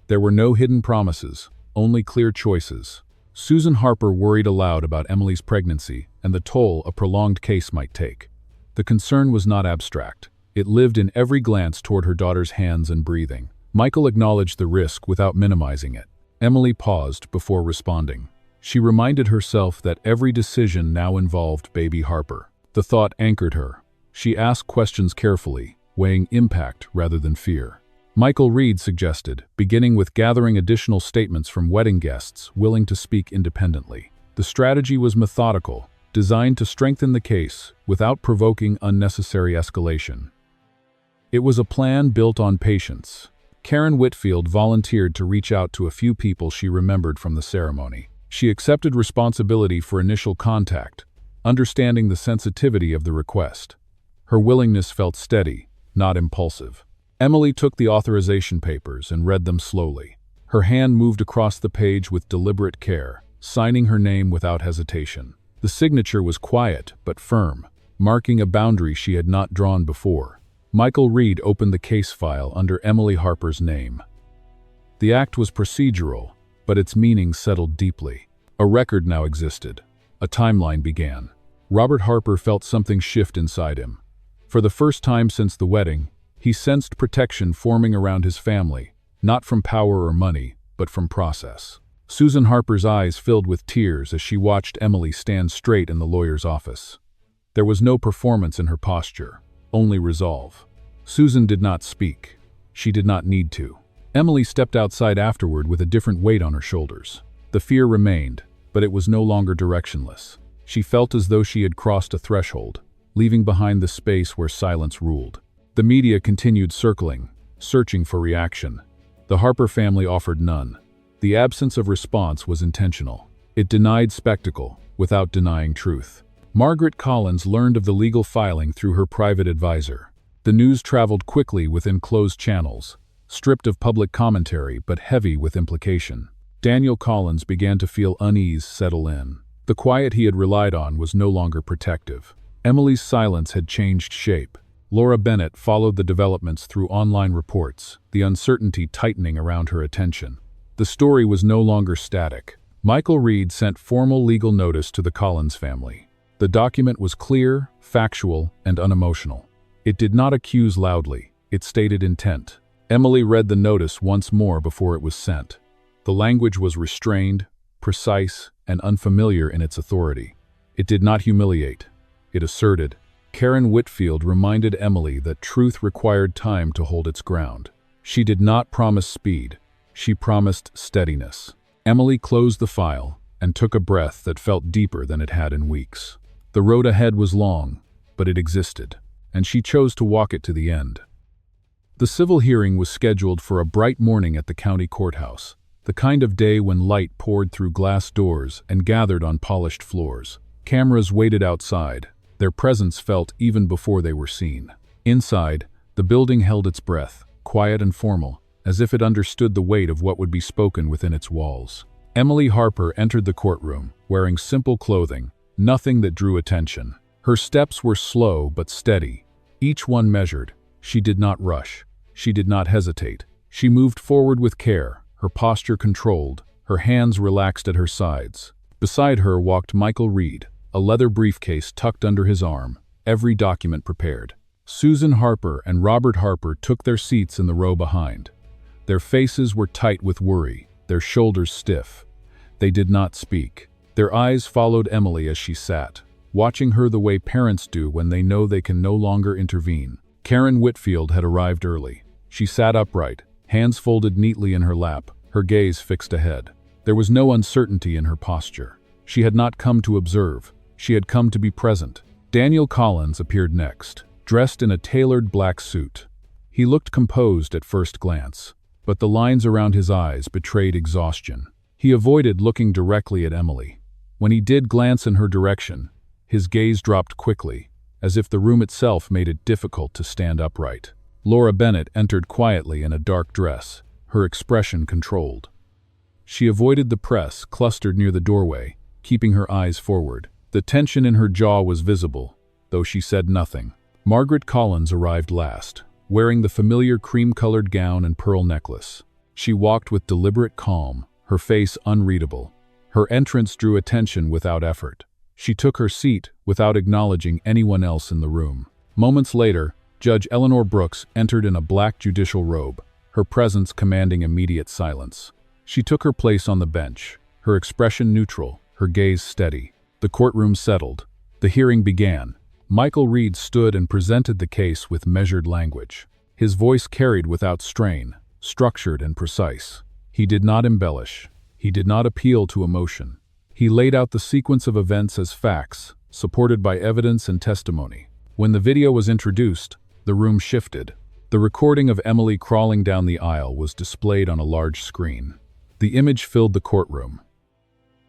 There were no hidden promises, only clear choices. Susan Harper worried aloud about Emily's pregnancy and the toll a prolonged case might take. The concern was not abstract. It lived in every glance toward her daughter's hands and breathing. Michael acknowledged the risk without minimizing it. Emily paused before responding. She reminded herself that every decision now involved baby Harper. The thought anchored her. She asked questions carefully, weighing impact rather than fear. Michael Reed suggested, beginning with gathering additional statements from wedding guests willing to speak independently. The strategy was methodical, designed to strengthen the case without provoking unnecessary escalation. It was a plan built on patience. Karen Whitfield volunteered to reach out to a few people she remembered from the ceremony. She accepted responsibility for initial contact, understanding the sensitivity of the request. Her willingness felt steady, not impulsive. Emily took the authorization papers and read them slowly. Her hand moved across the page with deliberate care, signing her name without hesitation. The signature was quiet but firm, marking a boundary she had not drawn before. Michael Reed opened the case file under Emily Harper's name. The act was procedural, but its meaning settled deeply. A record now existed. A timeline began. Robert Harper felt something shift inside him. For the first time since the wedding, he sensed protection forming around his family, not from power or money, but from process. Susan Harper's eyes filled with tears as she watched Emily stand straight in the lawyer's office. There was no performance in her posture, only resolve. Susan did not speak. She did not need to. Emily stepped outside afterward with a different weight on her shoulders. The fear remained, but it was no longer directionless. She felt as though she had crossed a threshold, leaving behind the space where silence ruled. The media continued circling, searching for reaction. The Harper family offered none. The absence of response was intentional. It denied spectacle, without denying truth. Margaret Collins learned of the legal filing through her private advisor. The news traveled quickly within closed channels, stripped of public commentary but heavy with implication. Daniel Collins began to feel unease settle in. The quiet he had relied on was no longer protective. Emily's silence had changed shape. Laura Bennett followed the developments through online reports, the uncertainty tightening around her attention. The story was no longer static. Michael Reed sent formal legal notice to the Collins family. The document was clear, factual, and unemotional. It did not accuse loudly. It stated intent. Emily read the notice once more before it was sent. The language was restrained, precise, and unfamiliar in its authority. It did not humiliate. It asserted. Karen Whitfield reminded Emily that truth required time to hold its ground. She did not promise speed. She promised steadiness. Emily closed the file and took a breath that felt deeper than it had in weeks. The road ahead was long, but it existed, and she chose to walk it to the end. The civil hearing was scheduled for a bright morning at the county courthouse, the kind of day when light poured through glass doors and gathered on polished floors. Cameras waited outside, their presence felt even before they were seen. Inside, the building held its breath, quiet and formal, as if it understood the weight of what would be spoken within its walls. Emily Harper entered the courtroom, wearing simple clothing, nothing that drew attention. Her steps were slow but steady, each one measured. She did not rush. She did not hesitate. She moved forward with care, her posture controlled, her hands relaxed at her sides. Beside her walked Michael Reed, a leather briefcase tucked under his arm, every document prepared. Susan Harper and Robert Harper took their seats in the row behind. Their faces were tight with worry, their shoulders stiff. They did not speak. Their eyes followed Emily as she sat, watching her the way parents do when they know they can no longer intervene. Karen Whitfield had arrived early. She sat upright, hands folded neatly in her lap, her gaze fixed ahead. There was no uncertainty in her posture. She had not come to observe. She had come to be present. Daniel Collins appeared next, dressed in a tailored black suit. He looked composed at first glance, but the lines around his eyes betrayed exhaustion. He avoided looking directly at Emily. When he did glance in her direction, his gaze dropped quickly, as if the room itself made it difficult to stand upright. Laura Bennett entered quietly in a dark dress, her expression controlled. She avoided the press clustered near the doorway, keeping her eyes forward. The tension in her jaw was visible, though she said nothing. Margaret Collins arrived last, wearing the familiar cream-colored gown and pearl necklace. She walked with deliberate calm, her face unreadable. Her entrance drew attention without effort. She took her seat without acknowledging anyone else in the room. Moments later, Judge Eleanor Brooks entered in a black judicial robe, her presence commanding immediate silence. She took her place on the bench, her expression neutral, her gaze steady. The courtroom settled. The hearing began. Michael Reed stood and presented the case with measured language. His voice carried without strain, structured and precise. He did not embellish. He did not appeal to emotion. He laid out the sequence of events as facts, supported by evidence and testimony. When the video was introduced, the room shifted. The recording of Emily crawling down the aisle was displayed on a large screen. The image filled the courtroom.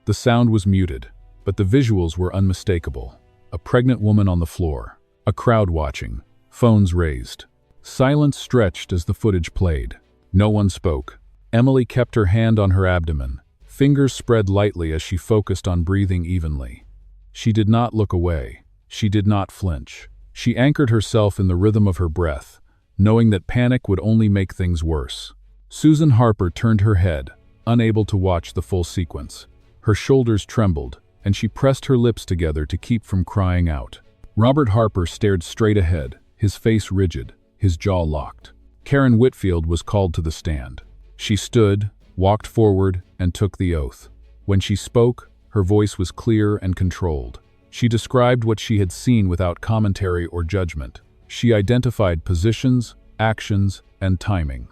The sound was muted, but the visuals were unmistakable. A pregnant woman on the floor, a crowd watching, phones raised. Silence stretched as the footage played. No one spoke. Emily kept her hand on her abdomen, fingers spread lightly as she focused on breathing evenly. She did not look away. She did not flinch. She anchored herself in the rhythm of her breath, knowing that panic would only make things worse. Susan Harper turned her head, unable to watch the full sequence. Her shoulders trembled, and she pressed her lips together to keep from crying out. Robert Harper stared straight ahead, his face rigid, his jaw locked. Karen Whitfield was called to the stand. She stood, walked forward, and took the oath. When she spoke, her voice was clear and controlled. She described what she had seen without commentary or judgment. She identified positions, actions, and timing.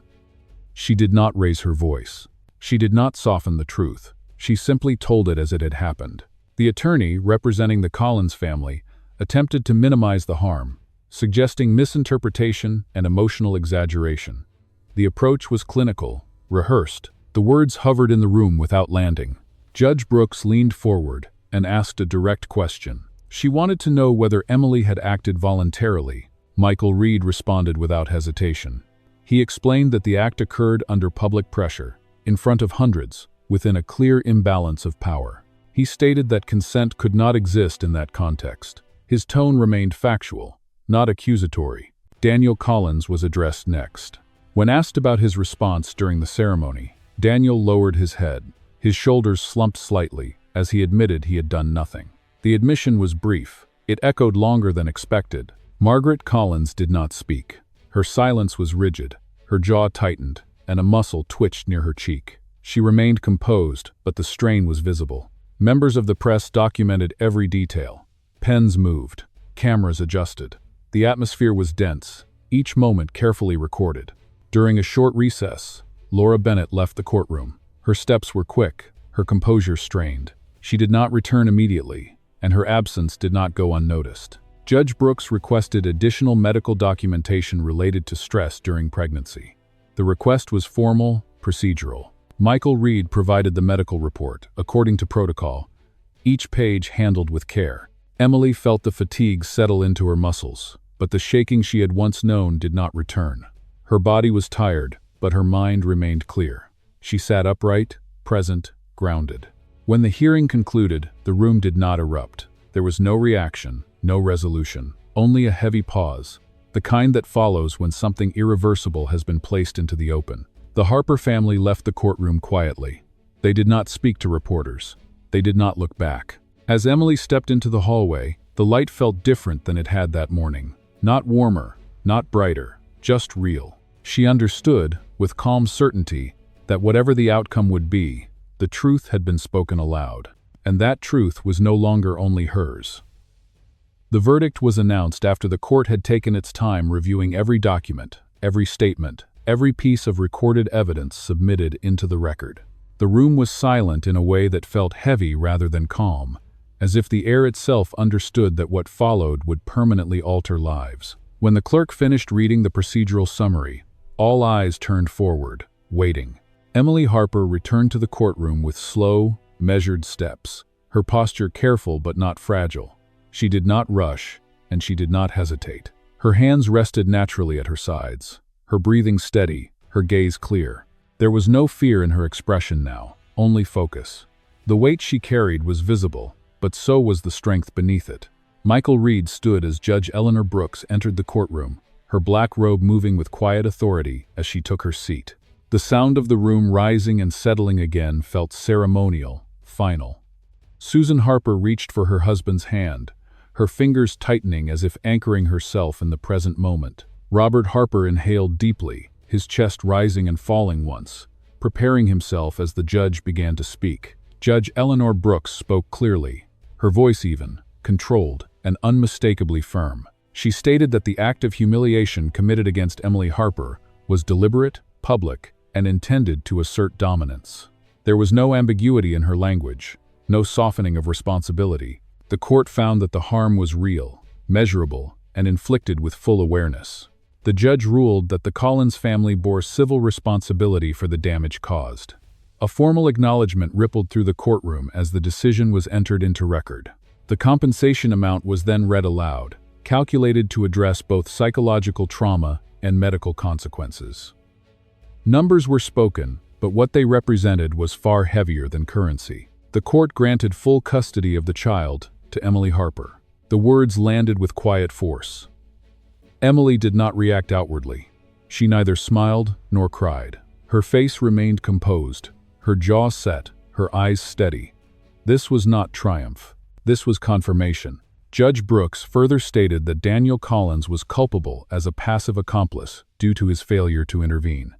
She did not raise her voice. She did not soften the truth. She simply told it as it had happened. The attorney, representing the Collins family, attempted to minimize the harm, suggesting misinterpretation and emotional exaggeration. The approach was clinical, rehearsed. The words hovered in the room without landing. Judge Brooks leaned forward and asked a direct question. She wanted to know whether Emily had acted voluntarily. Michael Reed responded without hesitation. He explained that the act occurred under public pressure, in front of hundreds, within a clear imbalance of power. He stated that consent could not exist in that context. His tone remained factual, not accusatory. Daniel Collins was addressed next. When asked about his response during the ceremony, Daniel lowered his head. His shoulders slumped slightly, as he admitted he had done nothing. The admission was brief. It echoed longer than expected. Margaret Collins did not speak. Her silence was rigid, her jaw tightened, and a muscle twitched near her cheek. She remained composed, but the strain was visible. Members of the press documented every detail. Pens moved, cameras adjusted. The atmosphere was dense, each moment carefully recorded. During a short recess, Laura Bennett left the courtroom. Her steps were quick, her composure strained. She did not return immediately, and her absence did not go unnoticed. Judge Brooks requested additional medical documentation related to stress during pregnancy. The request was formal, procedural. Michael Reed provided the medical report, according to protocol, each page handled with care. Emily felt the fatigue settle into her muscles, but the shaking she had once known did not return. Her body was tired, but her mind remained clear. She sat upright, present, grounded. When the hearing concluded, the room did not erupt. There was no reaction, no resolution, only a heavy pause, the kind that follows when something irreversible has been placed into the open. The Harper family left the courtroom quietly. They did not speak to reporters. They did not look back. As Emily stepped into the hallway, the light felt different than it had that morning. Not warmer, not brighter, just real. She understood, with calm certainty, that whatever the outcome would be, the truth had been spoken aloud. and that truth was no longer only hers. The verdict was announced after the court had taken its time reviewing every document, every statement, every piece of recorded evidence submitted into the record. The room was silent in a way that felt heavy rather than calm, as if the air itself understood that what followed would permanently alter lives. When the clerk finished reading the procedural summary, all eyes turned forward, waiting. Emily Harper returned to the courtroom with slow, measured steps, her posture careful but not fragile. She did not rush, and she did not hesitate. Her hands rested naturally at her sides, her breathing steady, her gaze clear. There was no fear in her expression now, only focus. The weight she carried was visible, but so was the strength beneath it. Michael Reed stood as Judge Eleanor Brooks entered the courtroom, her black robe moving with quiet authority as she took her seat. The sound of the room rising and settling again felt ceremonial, final. Susan Harper reached for her husband's hand, her fingers tightening as if anchoring herself in the present moment. Robert Harper inhaled deeply, his chest rising and falling once, preparing himself as the judge began to speak. Judge Eleanor Brooks spoke clearly, her voice even, controlled, and unmistakably firm. She stated that the act of humiliation committed against Emily Harper was deliberate, public, and intended to assert dominance. There was no ambiguity in her language, no softening of responsibility. The court found that the harm was real, measurable, and inflicted with full awareness. The judge ruled that the Collins family bore civil responsibility for the damage caused. A formal acknowledgement rippled through the courtroom as the decision was entered into record. The compensation amount was then read aloud, calculated to address both psychological trauma and medical consequences. Numbers were spoken, but what they represented was far heavier than currency. The court granted full custody of the child to Emily Harper. The words landed with quiet force. Emily did not react outwardly. She neither smiled nor cried. Her face remained composed, her jaw set, her eyes steady. This was not triumph. This was confirmation. Judge Brooks further stated that Daniel Collins was culpable as a passive accomplice due to his failure to intervene.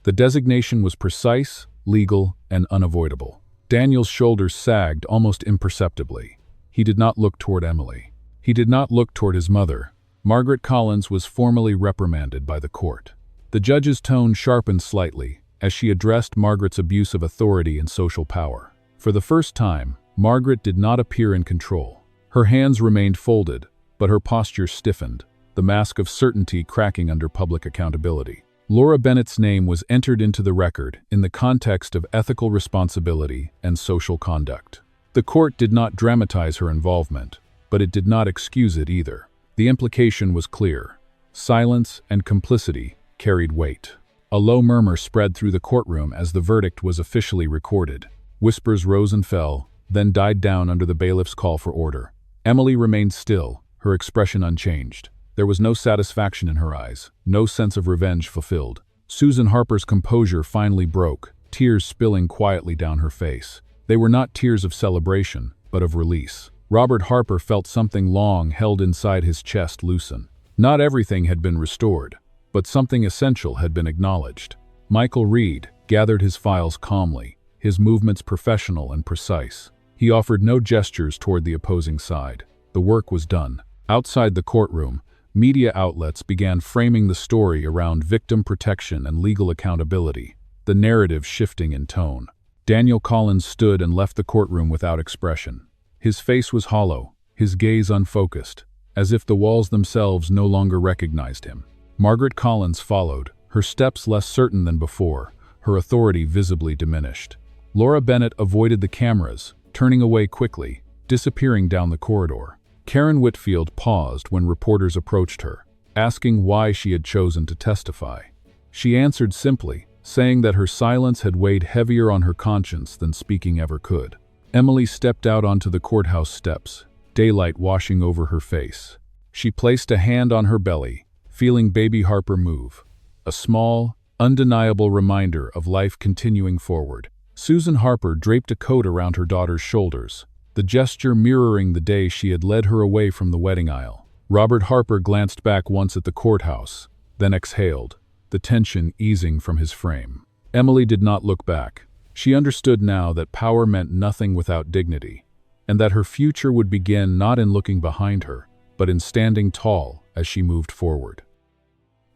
The designation was precise, legal, and unavoidable. Daniel's shoulders sagged almost imperceptibly. He did not look toward Emily. He did not look toward his mother. Margaret Collins was formally reprimanded by the court. The judge's tone sharpened slightly as she addressed Margaret's abuse of authority and social power. For the first time, Margaret did not appear in control. Her hands remained folded, but her posture stiffened, the mask of certainty cracking under public accountability. Laura Bennett's name was entered into the record in the context of ethical responsibility and social conduct. The court did not dramatize her involvement, but it did not excuse it either. The implication was clear. Silence and complicity carried weight. A low murmur spread through the courtroom as the verdict was officially recorded. Whispers rose and fell, then died down under the bailiff's call for order. Emily remained still, her expression unchanged. There was no satisfaction in her eyes, no sense of revenge fulfilled. Susan Harper's composure finally broke, tears spilling quietly down her face. They were not tears of celebration, but of release. Robert Harper felt something long held inside his chest loosen. Not everything had been restored, but something essential had been acknowledged. Michael Reed gathered his files calmly, his movements professional and precise. He offered no gestures toward the opposing side. The work was done. Outside the courtroom, media outlets began framing the story around victim protection and legal accountability, the narrative shifting in tone. Daniel Collins stood and left the courtroom without expression. His face was hollow, his gaze unfocused, as if the walls themselves no longer recognized him. Margaret Collins followed, her steps less certain than before, her authority visibly diminished. Laura Bennett avoided the cameras, turning away quickly, disappearing down the corridor. Karen Whitfield paused when reporters approached her, asking why she had chosen to testify. She answered simply, saying that her silence had weighed heavier on her conscience than speaking ever could. Emily stepped out onto the courthouse steps, daylight washing over her face. She placed a hand on her belly, feeling baby Harper move. A small, undeniable reminder of life continuing forward. Susan Harper draped a coat around her daughter's shoulders, the gesture mirroring the day she had led her away from the wedding aisle. Robert Harper glanced back once at the courthouse, then exhaled, the tension easing from his frame. Emily did not look back. She understood now that power meant nothing without dignity, and that her future would begin not in looking behind her, but in standing tall as she moved forward.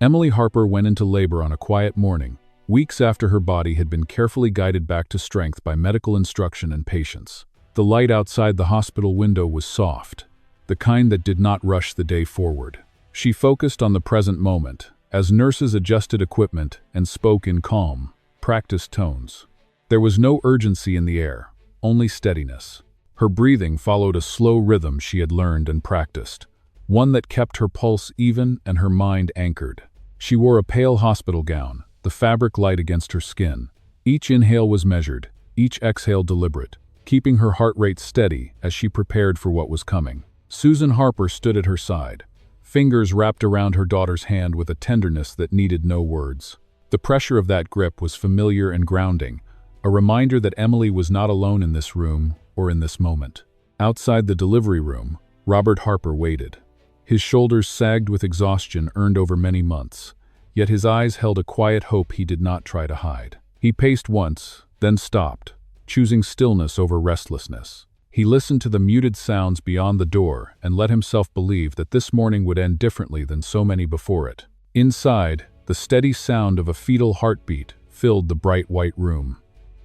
Emily Harper went into labor on a quiet morning, weeks after her body had been carefully guided back to strength by medical instruction and patience. The light outside the hospital window was soft, the kind that did not rush the day forward. She focused on the present moment, as nurses adjusted equipment and spoke in calm, practiced tones. There was no urgency in the air, only steadiness. Her breathing followed a slow rhythm she had learned and practiced, one that kept her pulse even and her mind anchored. She wore a pale hospital gown, the fabric light against her skin. Each inhale was measured, each exhale deliberate, keeping her heart rate steady as she prepared for what was coming. Susan Harper stood at her side, fingers wrapped around her daughter's hand with a tenderness that needed no words. The pressure of that grip was familiar and grounding, a reminder that Emily was not alone in this room or in this moment. Outside the delivery room, Robert Harper waited. His shoulders sagged with exhaustion earned over many months, yet his eyes held a quiet hope he did not try to hide. He paced once, then stopped, choosing stillness over restlessness. He listened to the muted sounds beyond the door and let himself believe that this morning would end differently than so many before it. Inside, the steady sound of a fetal heartbeat filled the bright white room.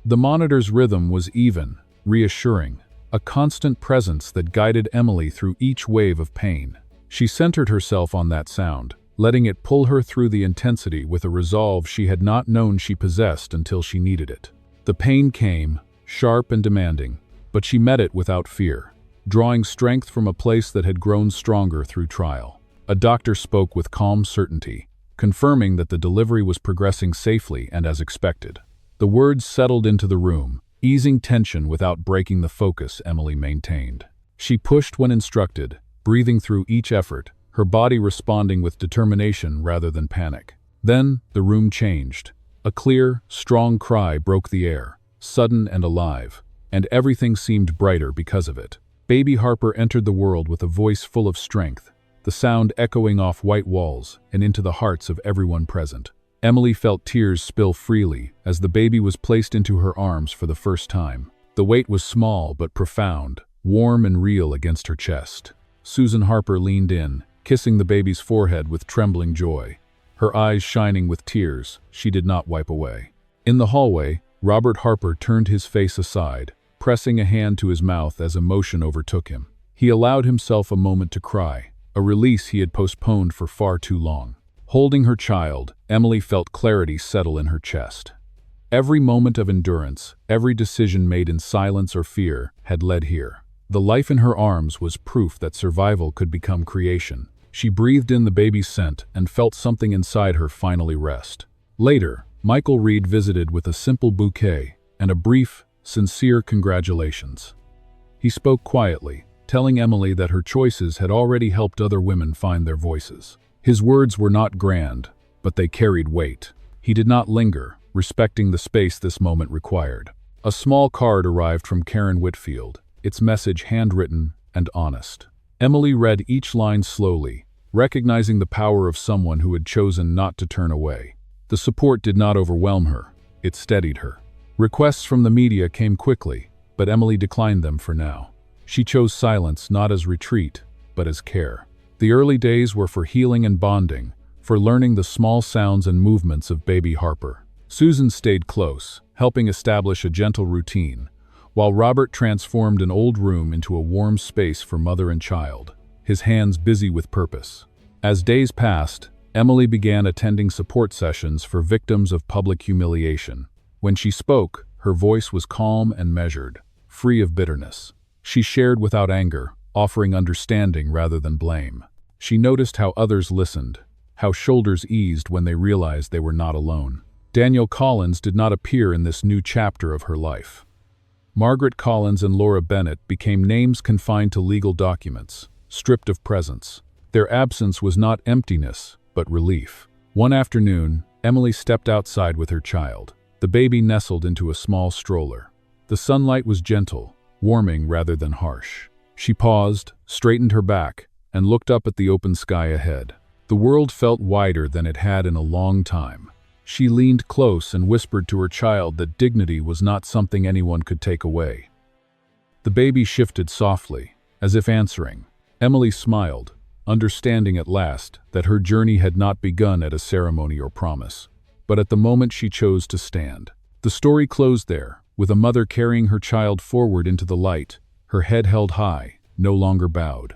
The monitor's rhythm was even, reassuring, a constant presence that guided Emily through each wave of pain. She centered herself on that sound, letting it pull her through the intensity with a resolve she had not known she possessed until she needed it. The pain came, sharp and demanding, but she met it without fear, drawing strength from a place that had grown stronger through trial. A doctor spoke with calm certainty, confirming that the delivery was progressing safely and as expected. The words settled into the room, easing tension without breaking the focus Emily maintained. She pushed when instructed, breathing through each effort, her body responding with determination rather than panic. Then, the room changed. A clear, strong cry broke the air, sudden and alive, and everything seemed brighter because of it. Baby Harper entered the world with a voice full of strength, the sound echoing off white walls and into the hearts of everyone present. Emily felt tears spill freely as the baby was placed into her arms for the first time. The weight was small but profound, warm and real against her chest. Susan Harper leaned in, kissing the baby's forehead with trembling joy. Her eyes shining with tears, she did not wipe away. In the hallway, Robert Harper turned his face aside, pressing a hand to his mouth as emotion overtook him. He allowed himself a moment to cry, a release he had postponed for far too long. Holding her child, Emily felt clarity settle in her chest. Every moment of endurance, every decision made in silence or fear, had led here. The life in her arms was proof that survival could become creation. She breathed in the baby's scent and felt something inside her finally rest. Later, Michael Reed visited with a simple bouquet and a brief, sincere congratulations. He spoke quietly, telling Emily that her choices had already helped other women find their voices. His words were not grand, but they carried weight. He did not linger, respecting the space this moment required. A small card arrived from Karen Whitfield, its message handwritten and honest. Emily read each line slowly, recognizing the power of someone who had chosen not to turn away. The support did not overwhelm her, it steadied her. Requests from the media came quickly, but Emily declined them for now. She chose silence not as retreat, but as care. The early days were for healing and bonding, for learning the small sounds and movements of baby Harper. Susan stayed close, helping establish a gentle routine, while Robert transformed an old room into a warm space for mother and child, his hands busy with purpose. As days passed, Emily began attending support sessions for victims of public humiliation. When she spoke, her voice was calm and measured, free of bitterness. She shared without anger, offering understanding rather than blame. She noticed how others listened, how shoulders eased when they realized they were not alone. Daniel Collins did not appear in this new chapter of her life. Margaret Collins and Laura Bennett became names confined to legal documents, stripped of presence. Their absence was not emptiness, but relief. One afternoon, Emily stepped outside with her child. The baby nestled into a small stroller. The sunlight was gentle, warming rather than harsh. She paused, straightened her back, and looked up at the open sky ahead. The world felt wider than it had in a long time. She leaned close and whispered to her child that dignity was not something anyone could take away. The baby shifted softly, as if answering. Emily smiled, understanding at last that her journey had not begun at a ceremony or promise, but at the moment she chose to stand. The story closed there, with a mother carrying her child forward into the light, her head held high, no longer bowed.